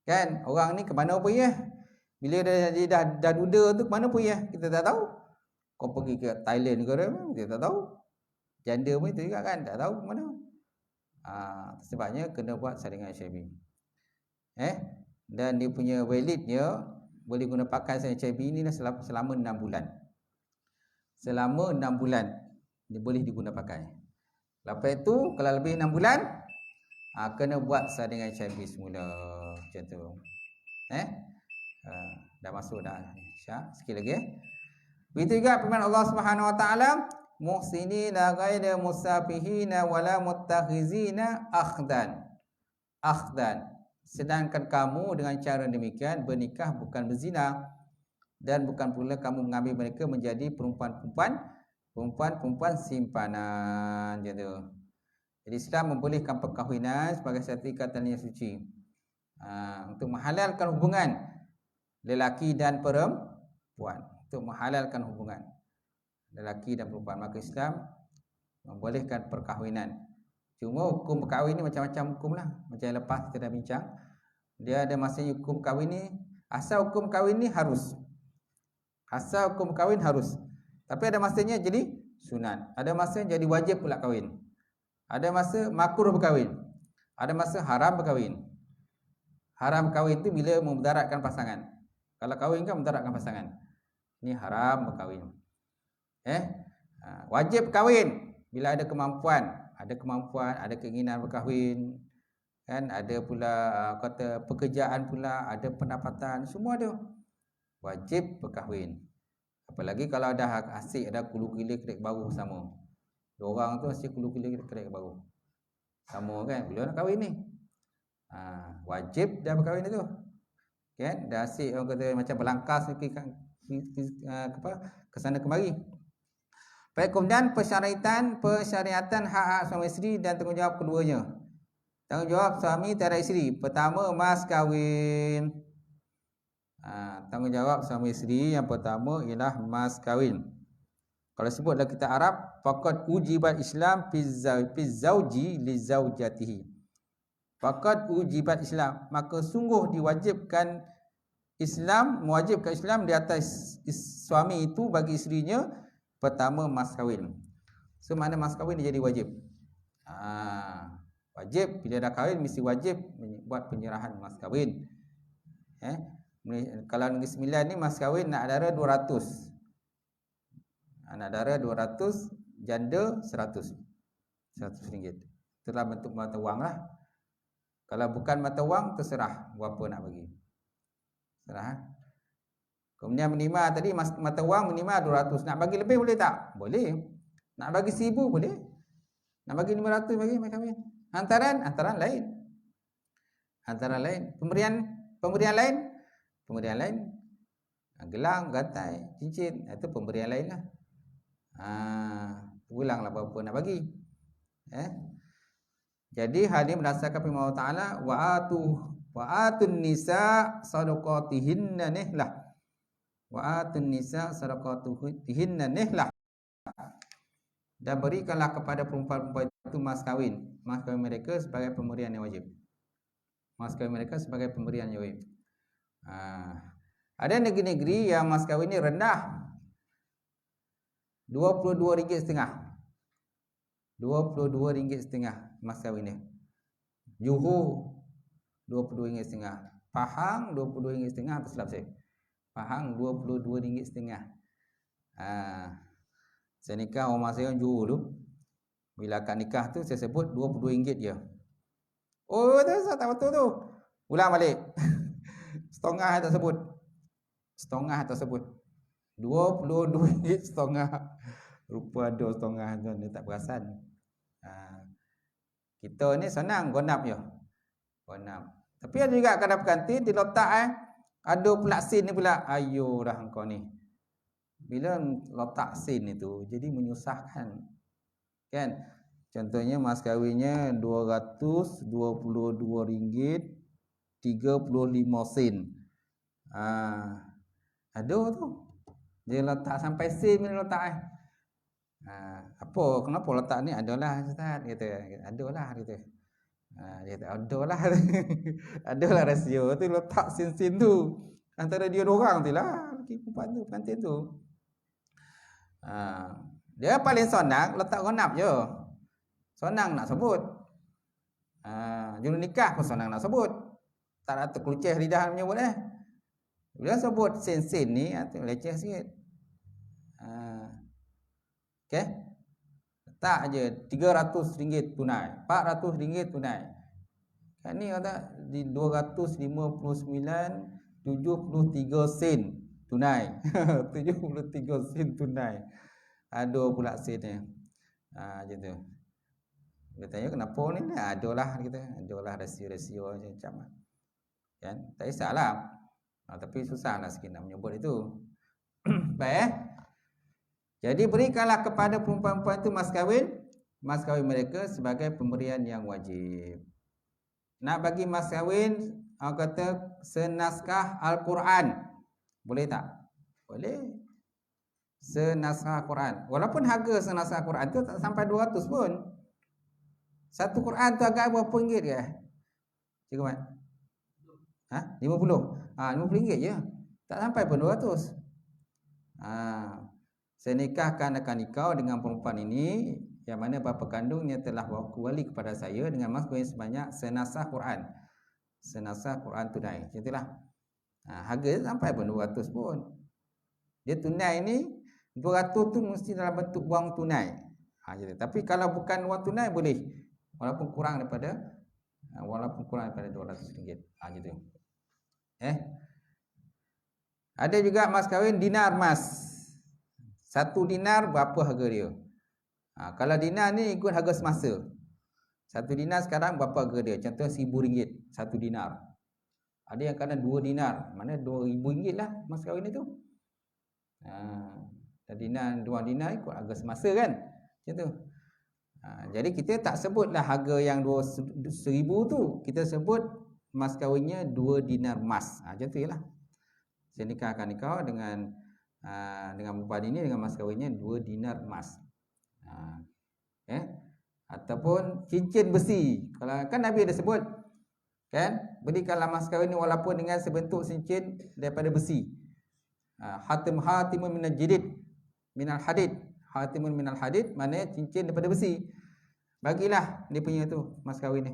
kan, orang ni ke mana pergi ya? Bila dah duda tu ke mana pergi ya? Kita tak tahu. Kau pergi ke Thailand ke mana? Kita tak tahu. Janda pun itu juga kan, tak tahu ke mana. Sebabnya kena buat saringan HIV. Dan dia punya validnya boleh guna pakai saringan HIV ni selama 6 bulan. Selama 6 bulan dia boleh diguna pakai. Lepas itu kalau lebih 6 bulan, kena buat saringan HIV semula. Macam tu. Dah masuk dah. Syah, sikit lagi. Begitu juga firman Allah Subhanahu Wa Taala, muhsinina ghairu musafihina wala muttakhizina akhdan. Sedangkan kamu dengan cara demikian bernikah bukan berzina, dan bukan pula kamu mengambil mereka menjadi perempuan simpanan. Gitu. Jadi Islam membolehkan perkahwinan sebagai satu ikatan yang suci, untuk menghalalkan hubungan lelaki dan perempuan, untuk menghalalkan hubungan lelaki dan perempuan. Maka Islam membolehkan perkahwinan. Cuma hukum perkahwinan ni macam-macam hukum lah. Macam yang lepas kita dah bincang, dia ada masanya hukum kahwin ni. Asal hukum kahwin ni harus. Tapi ada masanya jadi sunat. Ada masanya jadi wajib pula kahwin. Ada masa makruh berkahwin. Ada masa haram berkahwin. Haram kahwin tu bila memudaratkan pasangan. Kalau kahwin kan memudaratkan pasangan. Ini haram berkahwin. Wajib kahwin bila ada kemampuan, ada keinginan berkahwin, kan, ada pula kata pekerjaan pula, ada pendapatan, semua ada. Wajib berkahwin. Apalagi kalau dah asyik, ada kulu-kila kedek baru bersama. Dua orang tu asyik kulu-kila kedek baru sama, kan, bila nak kahwin ni. Wajib dah berkahwin itu. Kan, dah asyik orang kata macam berlangkas ke sana kemari. Baik, kemudian persyaratan hak suami isteri dan tanggungjawab keduanya. Tanggungjawab suami terhadap isteri. Pertama, mas kahwin. Tanggungjawab suami isteri yang pertama ialah mas kahwin. Kalau sebut dalam kitab Arab, faqad ujibat Islam fi zauji li zaujatihi. Faqad ujibat Islam, maka sungguh diwajibkan Islam, mewajibkan Islam di atas suami itu bagi isterinya pertama mas kahwin. So mana mas kahwin dia jadi wajib. Wajib bila dah kahwin mesti wajib buat penyerahan mas kahwin. Kalau Negeri Sembilan ni mas kahwin nak dara 200. Anak dara 200, janda 100 ringgit. Itulah bentuk mata wang lah. Kalau bukan mata wang, terserah berapa nak bagi. Terserah. Kemudian menima tadi, mata wang menima 200. Nak bagi lebih boleh tak? Boleh. Nak bagi 1000 boleh. Nak bagi 500 bagi mai kahwin. Hantaran lain. Hantaran lain. Pemberian lain. Gelang, gantai, cincin, itu pemberian lain lah. Ulanglah berapa nak bagi. Jadi hal ini berdasarkan firman Allah Taala, wa atun nisa sadaqatihinna nihlah. Wa atun nisa sadaqatihinna nihlah. Dan berikanlah kepada perempuan-perempuan itu mas kahwin. Mas kahwin mereka sebagai pemberian yang wajib. Mas kahwin mereka sebagai pemberian yang wajib. Ada negeri-negeri yang mas kahwin ini rendah, RM22.5. RM22.5 mas kahwin ni. Johor RM22.5. Pahang RM22.5 atau silap saya. Pahang RM22.5. Saya nikah rumah saya Johor tu. Bila akad nikah tu saya sebut RM22 je. Oh, tak betul tu. Ulang balik. Setengah tak sebut. RM22.5. Rupa ada setengah tu dia tak perasan. Kita ni senang gonap je. Gonap. Tapi ada juga kadang berganti diletak ada pula sin ni pula. Ayo dah engkau ni. Bila letak sin itu jadi menyusahkan. Kan? Contohnya mas kahwinnya RM222.35. Ada tu. Dia letak sampai sin ni letak apa kenapa letak ni? Adalah Ustaz kata. Adalah kata. Dia kata adalah. Adalah rahsia tu letak sin-sin tu. Antara dia dua orang tulah lelaki perempuan tu pengantin tu. Dia paling senang letak gonap je. Senang nak sebut. Juru nikah pun senang nak sebut. Tak ada terkelucih lidah menyebut Bila sebut sin-sin ni leceh sikit. Okey. Letak je RM300 tunai, RM400 tunai. Kan ni kata di 259.73 sen tunai. 73 sen tunai. Ada pula sen ni. Macam tu. Dia tanya kenapa ni? Adalah kita. Adalah rasio-rasio macam. Kan? Tak kisahlah. Tapi susahlah sikit nak menyebut itu. Baik. Jadi berikanlah kepada perempuan-perempuan itu mas kahwin mereka sebagai pemberian yang wajib. Nak bagi mas kahwin, orang kata senaskah Al-Quran. Boleh tak? Boleh. Senaskah Al-Quran. Walaupun harga senaskah Al-Quran tu tak sampai 200 pun. Satu Quran tu agak berapa ringgit ke? Cikgu Mat? 50? RM50 je. Tak sampai pun 200. Saya nikahkan akad nikah dengan perempuan ini yang mana bapa kandungnya telah berwali kepada saya dengan mas kahwin sebanyak senasah Quran. Senasah Quran tunai. Itulah. Harga sampai pun 200 pun. Dia tunai ni 200 tu mesti dalam bentuk wang tunai. Tapi kalau bukan wang tunai boleh. Walaupun kurang daripada RM200. Gitu. Ada juga mas kahwin dinar emas. 1 dinar berapa harga dia? Kalau dinar ni ikut harga semasa. 1 dinar sekarang berapa harga dia? Contoh RM1,000 1 dinar. Ada yang kadang 2 dinar. Mana RM2,000 lah mas kahwin itu. Dinar 2 dinar ikut harga semasa kan? Macam tu. Jadi kita tak sebutlah harga yang 1,000 tu. Kita sebut mas kahwinnya 2 dinar emas. Macam tu je lah. Saya nikahkan nikah dengan dengan perempuan ini dengan mas kahwinnya 2 dinar emas. Ataupun cincin besi. Kalau kan Nabi ada sebut kan, berikanlah mas kahwin ini walaupun dengan sebentuk cincin daripada besi. Hatimun minal jadid minal hadid. Hatimun minal hadid maknanya cincin daripada besi. Bagilah dia punya tu mas kahwin ni.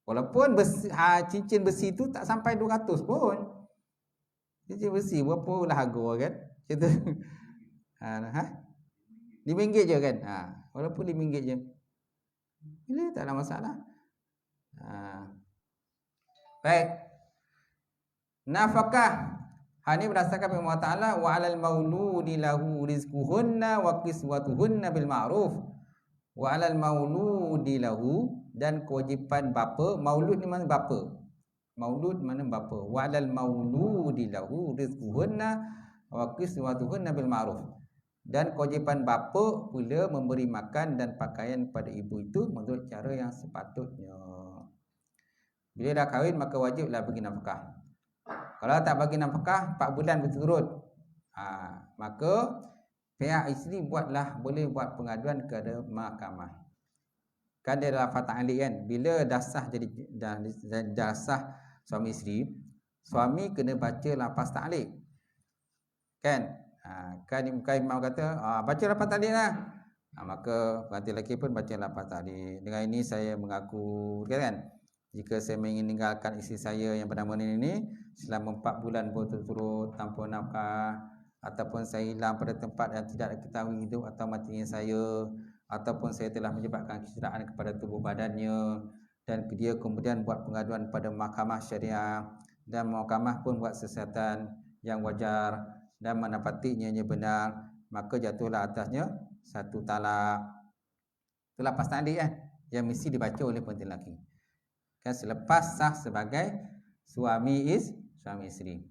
Walaupun besi, cincin besi tu tak sampai 200 pun. Cincin besi berapa lah harga kan? Macam tu. RM5 je kan? Walaupun RM5 je. Bila tak ada masalah. Baik. Nafkah. Ini berdasarkan firman Allah Ta'ala, wa 'alal mauludi lahu rizquhunna wa kiswatuhunna bil ma'ruf. Wa 'alal mauludi lahu, dan kewajipan bapa. Maulud ni mana bapa? Maulud mana bapa? Wa 'alal mauludi lahu rizquhunna wa kiswatuhunna bil ma'ruf. Dan kewajipan bapa pula memberi makan dan pakaian kepada ibu itu menurut cara yang sepatutnya. Bila dah kahwin maka wajiblah bagi nafkah. Kalau tak bagi nafkah 4 bulan berturut, maka pihak isteri boleh buat pengaduan kepada mahkamah. Kan dia dalam lafaz ta'liq kan, bila dah sah jadi dah sah suami isteri, suami kena baca lafaz ta'liq. Kan? Kan imam kata baca lafaz ta'liq lah. Maka pengantin lelaki pun baca lafaz ta'liq. Dengan ini saya mengaku kan, jika saya ingin meninggalkan isteri saya yang bernama ini selama 4 bulan berturut-turut tanpa nafkah, ataupun saya hilang pada tempat yang tidak diketahui hidup atau matinya saya, ataupun saya telah menyebabkan kecederaan kepada tubuh badannya, dan dia kemudian buat pengaduan pada mahkamah syariah, dan mahkamah pun buat siasatan yang wajar dan mendapatinya benar, maka jatuhlah atasnya 1 talak. Itu lepas ta'liq kan, yang mesti dibaca oleh pengantin lelaki kan, selepas sah sebagai suami isteri.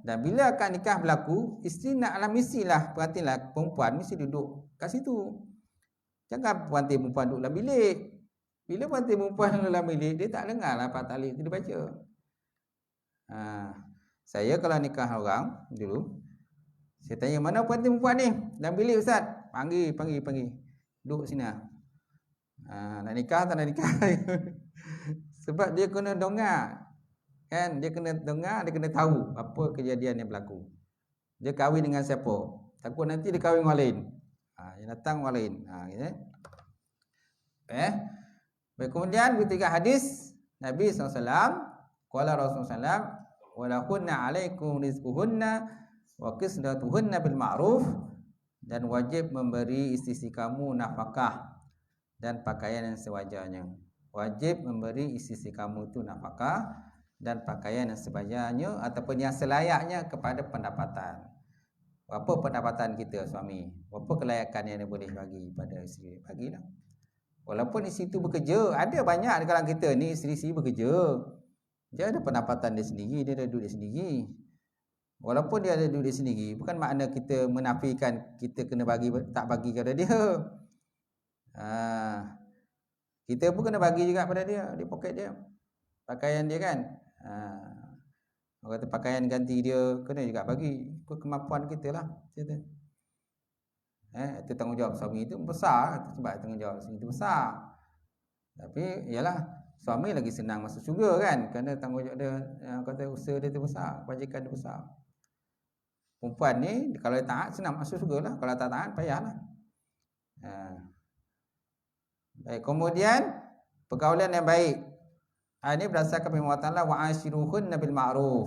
Dan bila akad nikah berlaku, isteri nak mestilah pengantin perempuan mesti duduk kat situ. Jangan pengantin perempuan duduk dalam bilik. Bila pengantin perempuan duduk dalam bilik, dia tak dengar lafaz ta'liq itu dibaca. Saya kalau nikah orang dulu, saya tanya, mana pengantin perempuan ni dalam bilik ustaz? Panggil. Duduk sini lah. Nak nikah tak nak nikah? Sebab dia kena dengar kan, dia kena dengar, dia kena tahu apa kejadian yang berlaku. Dia kahwin dengan siapa, takut nanti dia kahwin dengan orang lain, yang datang orang lain. Baik, kemudian ketiga hadis Nabi SAW, qala Rasulullah SAW, walahunna alaikum rizquhunna wa qisdatuhunna bil ma'ruf, dan wajib memberi isteri kamu nafkah dan pakaian yang sewajarnya. Wajib memberi isteri kamu itu nafkah dan pakaian yang sewajarnya ataupun yang selayaknya kepada pendapatan. Berapa pendapatan kita suami, berapa kelayakan yang dia boleh bagi pada isteri, bagilah. Walaupun isteri itu bekerja, ada banyak di kalangan kita ni isteri-isteri bekerja, dia ada pendapatan dia sendiri, dia ada duit dia sendiri. Walaupun dia ada duit dia sendiri, bukan makna kita menafikan kita kena bagi, tak bagi kepada dia. Kita pun kena bagi juga pada dia, di poket dia, pakaian dia kan. Orang kata pakaian ganti dia, kena juga bagi ikut kemampuan kita lah. Itu tanggungjawab suami itu besar, sebab tanggungjawab suami itu besar. Tapi ialah suami lagi senang masuk syurga kan, kerana tanggungjawab dia, kata usaha dia tu besar, kewajipan dia besar. Perempuan ni kalau dia taat senang masuk syurga lah, kalau tak taat payahlah. Baik, kemudian pergaulan yang baik. Ini berdasarkan firman Allah Ta'ala, wa'ashiruhunna bil ma'ruf.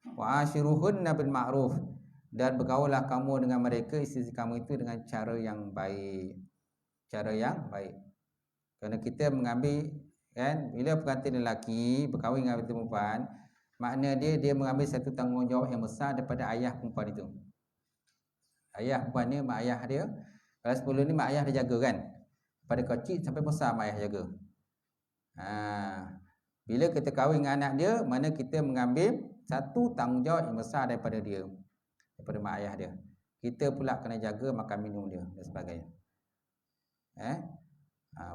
Wa'ashiruhunna bil ma'ruf. Dan bergaullah kamu dengan mereka, isteri kamu itu dengan cara yang baik. Cara yang baik. Kerana kita mengambil kan, bila pengantin lelaki berkahwin dengan perempuan, makna dia mengambil satu tanggungjawab yang besar daripada ayah perempuan itu. Ayah perempuan ni mak ayah dia. Kalau sebelum ni mak ayah dia jaga kan, pada kecil sampai besar mak ayah jaga. Bila kita kahwin dengan anak dia, mana kita mengambil satu tanggungjawab yang besar daripada dia, daripada mak ayah dia. Kita pula kena jaga makan minum dia dan sebagainya.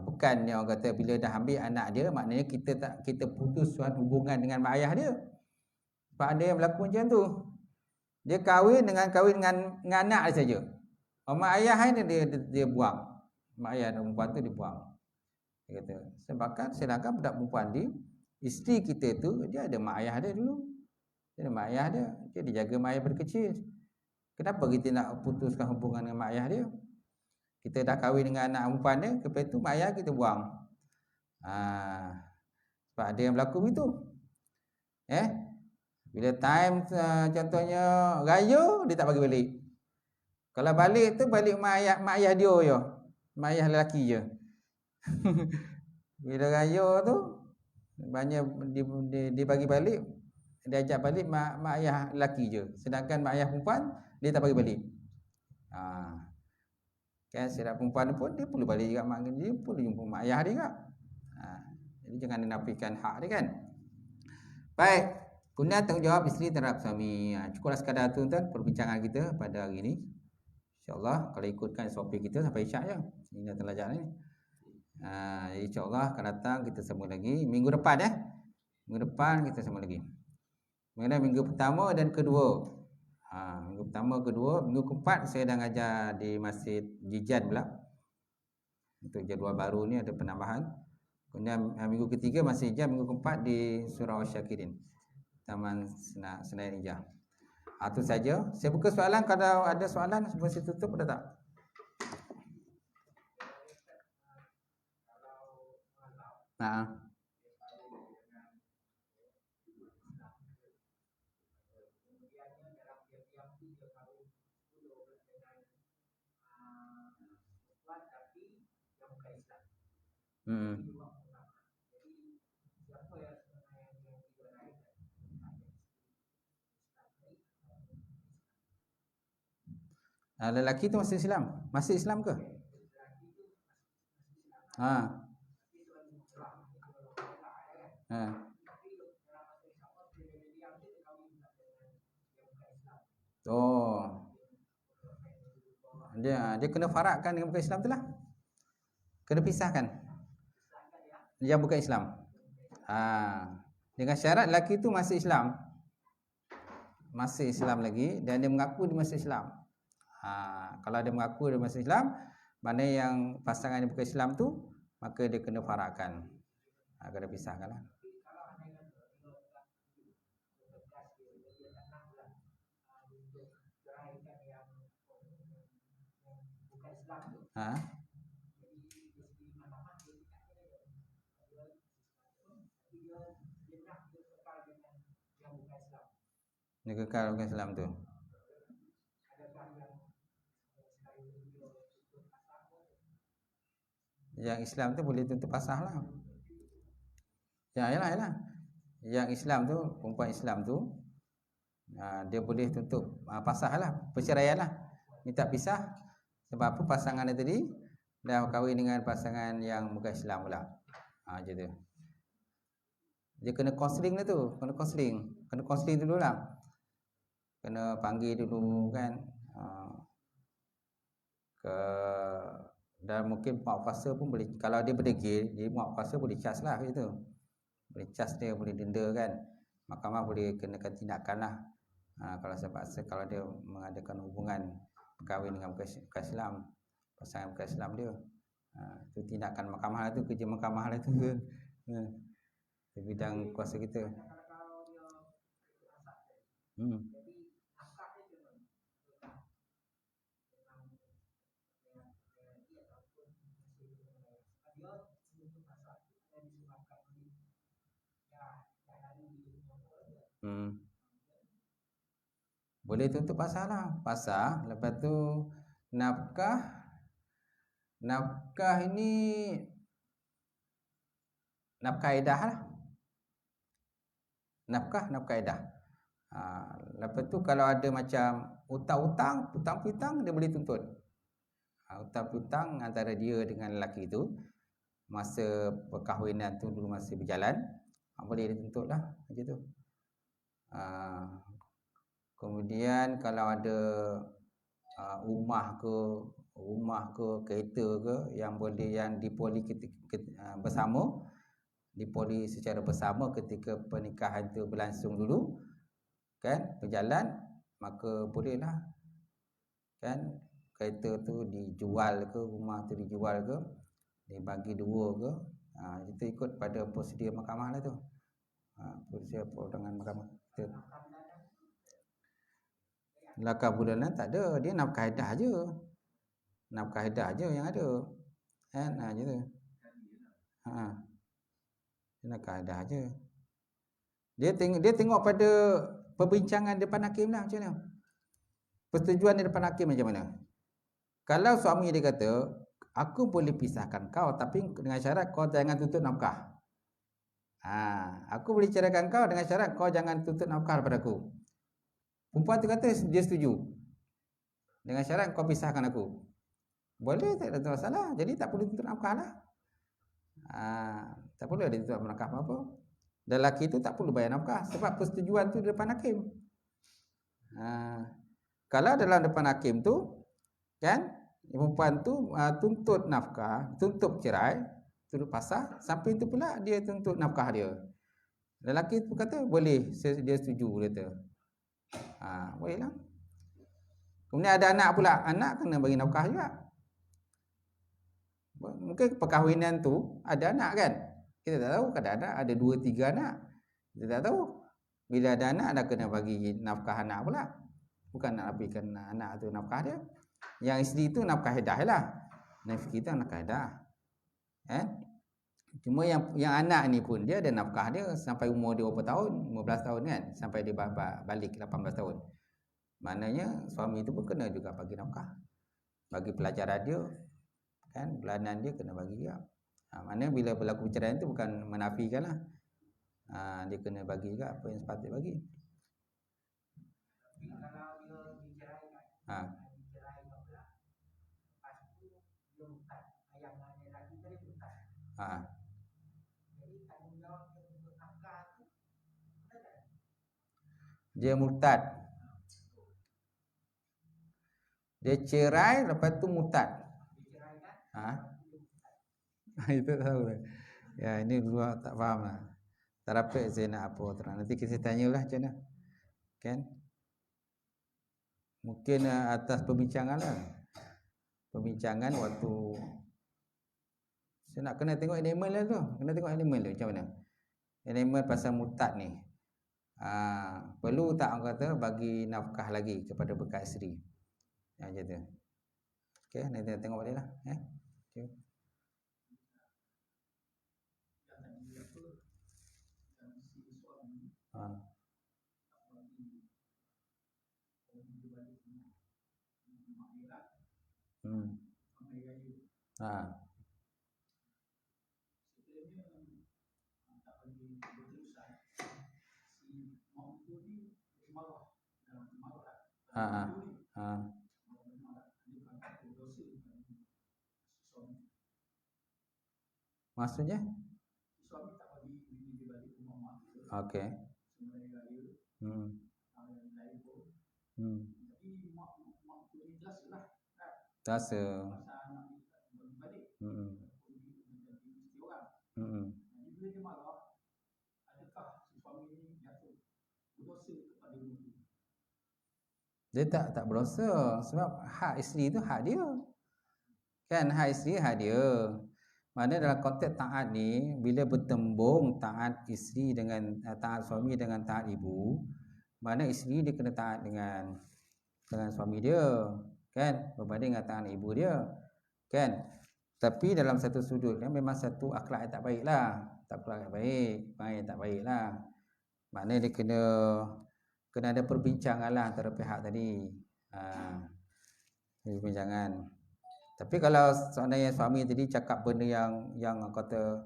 Bukan orang kata bila dah ambil anak dia, maknanya kita putus suatu hubungan dengan mak ayah dia. Sebab ada yang berlaku macam tu. Dia kahwin dengan anak dia saja. Mak ayah dia buang. Mak ayah dan perempuan tu dia buang. Dia kata, sedangkan budak perempuan dia, isteri kita tu, dia ada mak ayah dia dulu. Dia ada mak ayah dia. Dia dijaga mak ayah dari kecil. Kenapa kita nak putuskan hubungan dengan mak ayah dia? Kita dah kahwin dengan anak perempuan dia, lepas tu mak ayah kita buang. Sebab ada yang berlaku begitu. Bila time contohnya raya, dia tak bagi balik. Kalau balik tu balik mak ayah dia je. Mak ayah lelaki je. Bila raya tu banyak dia bagi balik, dia ajak balik mak ayah lelaki je. Sedangkan mak ayah perempuan dia tak bagi balik. Kan sedap perempuan pun dia perlu balik juga mak dia, perlu jumpa mak ayah dia juga. Jadi jangan dinafikan hak dia kan. Baik, kemudian tanggungjawab isteri terhadap suami. Cukuplah sekadar tu tuan perbincangan kita pada hari ini. InsyaAllah kalau ikutkan SOP kita sampai Isyak je. Ini dah terlajak ni. Jadi insyaAllah akan datang kita sambung lagi minggu depan Minggu depan kita sambung lagi. Kemudian minggu pertama dan kedua. Minggu pertama, kedua, minggu keempat saya dah ngajar di Masjid Jijan pula. Untuk jadual baru ni ada penambahan. Kemudian minggu ketiga masih Jijan, minggu keempat di Surau Syakirin, Taman Senayan Hijau. Itu saja. Saya buka soalan, kalau ada soalan sebelum saya tutup, ada tak? Lelaki tu masih Islam? Masih Islam ke? Dia kena farakkan dengan bukan Islam tu lah. Kena pisahkan. Yang bukan Islam. Dengan syarat lelaki tu masih Islam. Masih Islam lagi dan dia mengaku dia masih Islam. Kalau dia mengaku dia masih Islam, mana yang pasangan yang bukan Islam tu, maka dia kena farakkan. Kena pisahkan lah. Dia kekal bukan Islam tu. Yang Islam tu boleh tuntut pasah lah. Yalah. Yang Islam tu, perempuan Islam tu, dia boleh tuntut pasah lah, perceraian lah. Minta pisah. Sebab apa? Pasangan dia tadi dah kahwin dengan pasangan yang bukan Islam pula. Macam tu. Dia kena counselling lah tu. Kena counselling dulu lah. Kena panggil dulu kan. Dan mungkin mak kuasa pun boleh, kalau dia berdegil, dia mak kuasa boleh cas lah gitu. Boleh cas dia, boleh denda kan. Mahkamah boleh kenakan tindakan lah. Kalau dia mengadakan hubungan berkahwin dengan bukan Islam, pasangan bukan Islam dia, itu tindakan mahkamah lah tu, kerja mahkamah lah tu. Di bidang kuasa kita. Boleh tuntut pasal lah. Pasal, lepas tu nafkah ini nafkah edah lah. Nafkah edah. Lepas tu kalau ada macam hutang piutang dia boleh tuntut. Hutang piutang antara dia dengan lelaki tu masa perkahwinan tu dulu masih berjalan, boleh dituntut lah macam tu. Kemudian kalau ada rumah ke kereta ke yang dipoli bersama, dipoli secara bersama ketika pernikahan itu berlangsung dulu, kan berjalan, maka bolehlah kan kereta tu dijual ke, rumah tu dijual ke, dibagi dua ke, itu ikut pada prosedur mahkamah lah tu. Prosedur perundangan mahkamah. Lakar bulanan tak ada, dia nafkah edah je. Nafkah edah je yang ada. Kan je tu. Dia nafkah edah je. Dia tengok pada perbincangan depan hakim lah macam mana. Persetujuan di depan hakim macam mana. Kalau suami dia kata, aku boleh pisahkan kau tapi dengan syarat kau jangan tuntut nafkah. Aku boleh ceraikan kau dengan syarat kau jangan tuntut nafkah daripada aku. Perempuan tu kata dia setuju. Dengan syarat kau pisahkan aku. Boleh, tak ada masalah. Jadi tak perlu tuntut nafkah lah. Tak perlu ada tuntut nafkah apa-apa. Dan lelaki tu tak perlu bayar nafkah sebab persetujuan tu di depan hakim. Kalau dalam depan hakim tu kan, perempuan tu tuntut nafkah, tuntut cerai, tuntut pasah, sampai itu pula dia tuntut nafkah dia. Lelaki tu kata boleh, dia setuju kata. Boleh lah. Kemudian ada anak pula, anak kena bagi nafkah juga. Mungkin perkahwinan tu ada anak kan, kita tak tahu. Kadang-kadang ada 2-3 anak, kita tak tahu. Bila ada anak dah kena bagi nafkah anak pula. Bukan nak habiskan anak tu nafkah dia. Yang isteri tu nafkah edah lah. Nafkah kita nafkah edah. Cuma yang anak ni pun dia ada nafkah dia sampai umur dia berapa tahun? 15 tahun kan, sampai dia balik 18 tahun. Maknanya suami tu pun kena juga bagi nafkah. Bagi pelajaran dia kan, bulanan dia kena bagi juga. Maknanya bila berlaku perceraian tu bukan menafikan lah. Dia kena bagi juga apa yang sepatutnya bagi. Kalau dia diceraikan, lepas tu dia murtad. Yang mana lagi tadi murtad. Jadi tanggungjawab dia untuk nafkah tu ada tak? Dia murtad. Dia cerai lepas tu murtad. Itu tahu lah. Ya, ini dulu tak faham lah. Tak dapat saya nak apa terang. Nanti kita tanyalah macam mana. Kan? Mungkin atas perbincangan lah. Perbincangan waktu saya nak kena tengok animal lah tu. Kena tengok animal tu macam mana. Animal pasal murtad ni. Perlu tak orang kata bagi nafkah lagi kepada bekas isteri. Macam tu. Okey, nanti tengok balik lah. Okay. Maksudnya? Suami tak bagi dia balik rumah mak dia. Okey. Sebenarnya dia. Jadi mak tu ni jelaslah. Jelas. Pasal anak ni tak balik. Mesti orang. Jadi bila dia marah, adakah si suami ni jatuh berdosa kepada ibu? Dia tak berdosa sebab hak isteri tu hak dia. Kan hak isteri hak dia. Mana dalam konteks taat ni, bila bertembung taat isteri dengan taat suami dengan taat ibu, mana isteri dia kena taat dengan suami dia, kan, berbanding dengan taat ibu dia, kan. Tapi dalam satu sudut kan, memang satu akhlak yang tak baik lah, tak baik lah. Maknanya dia kena ada perbincangan lah antara pihak tadi. Perbincangan. Tapi kalau seandainya suami tadi cakap benda yang kata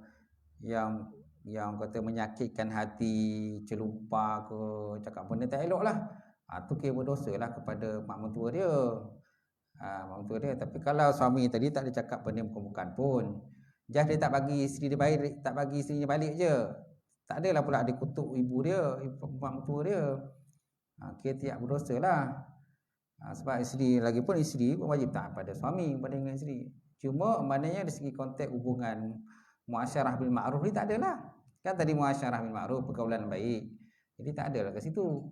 menyakitkan hati, celupa ke, cakap benda tak elok lah, tu kira berdosa lah kepada mak mentua dia. Mak mentua dia. Tapi kalau suami tadi tak ada cakap benda bukan-bukan pun, just dia tak bagi isteri dia balik, tak bagi isterinya balik je, tak adalah pula dia kutuk ibu dia, mak mentua dia, kira tidak berdosa lah. Sebab isteri, lagipun isteri pun wajib taat pada suami berbanding dengan isteri. Cuma maknanya dari segi konteks hubungan muasyarah bil ma'ruf ni tak adalah. Kan tadi muasyarah bil ma'ruf, pergaulan baik. Jadi tak adalah kat situ.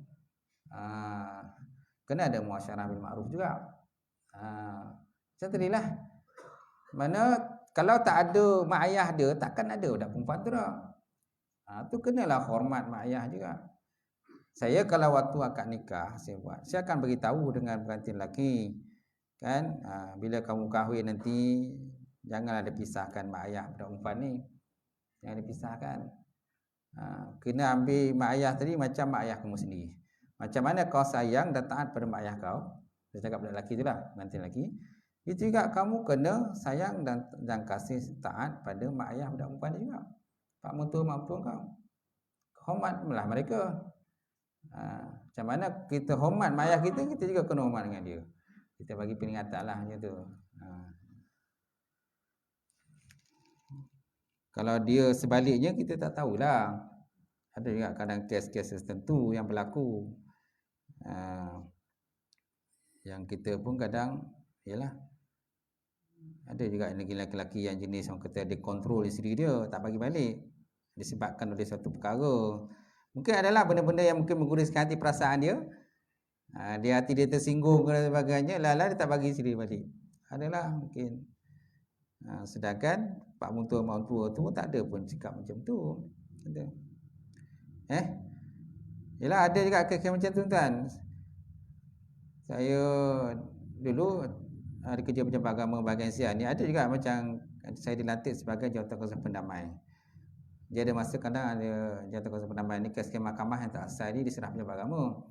Kena ada muasyarah bil ma'ruf juga. Macam tadilah. Mana kalau tak ada mak ayah dia, takkan ada budak perempuan tu dah. Tu kenalah hormat mak ayah juga. Saya kalau waktu akad nikah saya akan beritahu dengan pengantin lelaki, kan, bila kamu kahwin nanti janganlah dipisahkan mak ayah budak perempuan ni. Jangan dipisahkan. Kena ambil mak ayah tadi macam mak ayah kamu sendiri. Macam mana kau sayang dan taat pada mak ayah kau, saya cakap budak lelaki tu lah, pengantin lelaki, itu juga kamu kena sayang dan kasih taat pada mak ayah budak perempuan juga. Pak mentua mak mentua kau, hormatlah mereka. Macam mana kita hormat mak ayah kita, kita juga kena hormat dengan dia. Kita bagi peringatan lah macam tu. Kalau dia sebaliknya kita tak tahulah. Ada juga kadang kes-kes tertentu yang berlaku. Yang kita pun kadang yalah, ada juga lelaki-lelaki yang jenis orang kata dia kontrol isteri dia, tak bagi balik disebabkan oleh satu perkara. Mungkin adalah benda-benda yang mungkin mengguruskan hati perasaan dia. Dia hati dia tersinggung dan sebagainya, dia tak bagi isteri balik. Adalah mungkin. Sedangkan pak mentua mak mentua tu tak ada pun sikap macam tu. Yalah, ada juga kes macam tu tuan. Saya dulu ada kerja pejabat agama bahagian Sian ni, ada juga macam saya dilantik sebagai jawatankuasa pendamai. Dia ada masa kadang ada jawatankuasa pendamai ni kes mahkamah yang tak selesai ni diserah pejabat agama.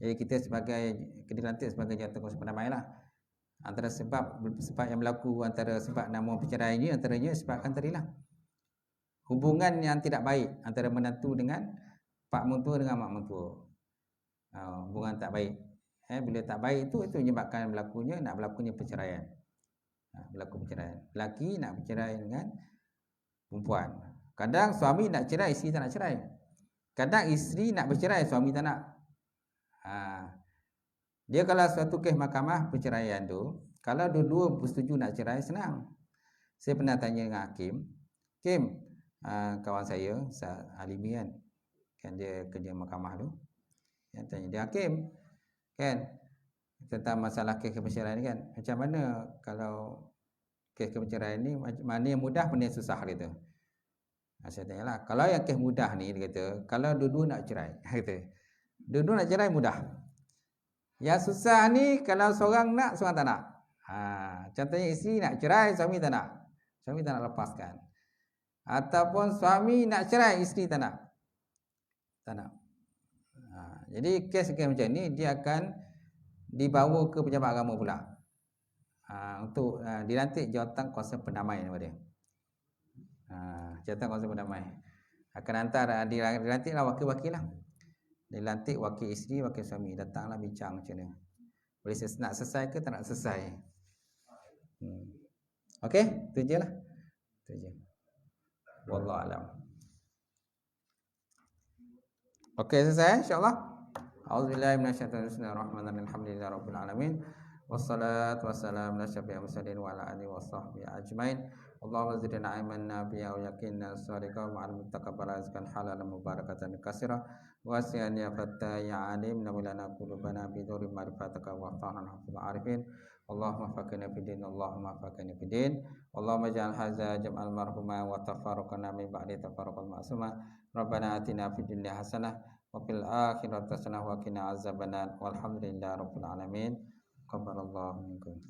Jadi kita sebagai dilantik sebagai jawatankuasa pendamai lah. Antara sebab yang berlaku, antara sebab nama perceraian ni antaranya sebabkan tadilah hubungan yang tidak baik antara menantu dengan pak mentua dengan mak mentua. Hubungan tak baik. Bila tak baik itu menyebabkan berlakunya perceraian. Berlaku perceraian. Lelaki nak bercerai dengan perempuan. Kadang suami nak cerai, isteri tak nak cerai. Kadang isteri nak bercerai, suami tak nak. Dia kalau suatu kes mahkamah perceraian tu, kalau dua-dua bersetuju nak cerai, senang. Saya pernah tanya dengan hakim, kawan saya, Alimi kan dia kerja mahkamah tu, yang tanya dia, hakim kan, tentang masalah kes perceraian ni kan, macam mana kalau kes perceraian ni, mana yang mudah, mana yang susah, dia kata. Saya tanyalah, kalau yang kes mudah ni, dia kata, kalau dua-dua nak cerai, kata, dua-dua nak cerai mudah. Yang susah ni kalau seorang nak, seorang tak nak. Contohnya isteri nak cerai, suami tak nak. Suami tak nak lepaskan. Ataupun suami nak cerai, isteri tak nak. Tak nak. Jadi kes macam ni dia akan dibawa ke pejabat agama pula. Untuk dilantik jawatankuasa pendamai nama dia. Jawatankuasa pendamai. Akan hantar dilantiklah wakil-wakil lah. Dilantik wakil isteri, wakil suami, datanglah bincang macam mana. Boleh nak selesai ke tak nak selesai. Okey, tu je lah. Tu je. Wallahu alam. Okey, selesai insya-Allah. A'udzubillahi minasyaitonir rajim. Bismillahirrahmanirrahim. Alhamdulillahirabbil alamin. Wassalatu wassalamu ala asyrafil mursalin wa ala alihi washabbihi ajmain. Allahumma zidna ilman nafi'a wa yaqina shadiqa wa 'ilman taqabbala rizqan halalan mubarakatan katsira wa wasi'an ya fatta ya alim nawlana qulubana bi nuri ma'rifatika wa fahana fil arifin. Allahumma faqina fid din, Allahumma faqina fid din. Allahumma ij'al hadza jam'al marhuma wa tafarraqana min ba'di tafarruqal ma'suma. Rabbana atina fid dunya hasanah wa fil akhirati hasanah wa qina azabannar. Walhamdulillahirabbil alamin. Qabbalallahu minkum.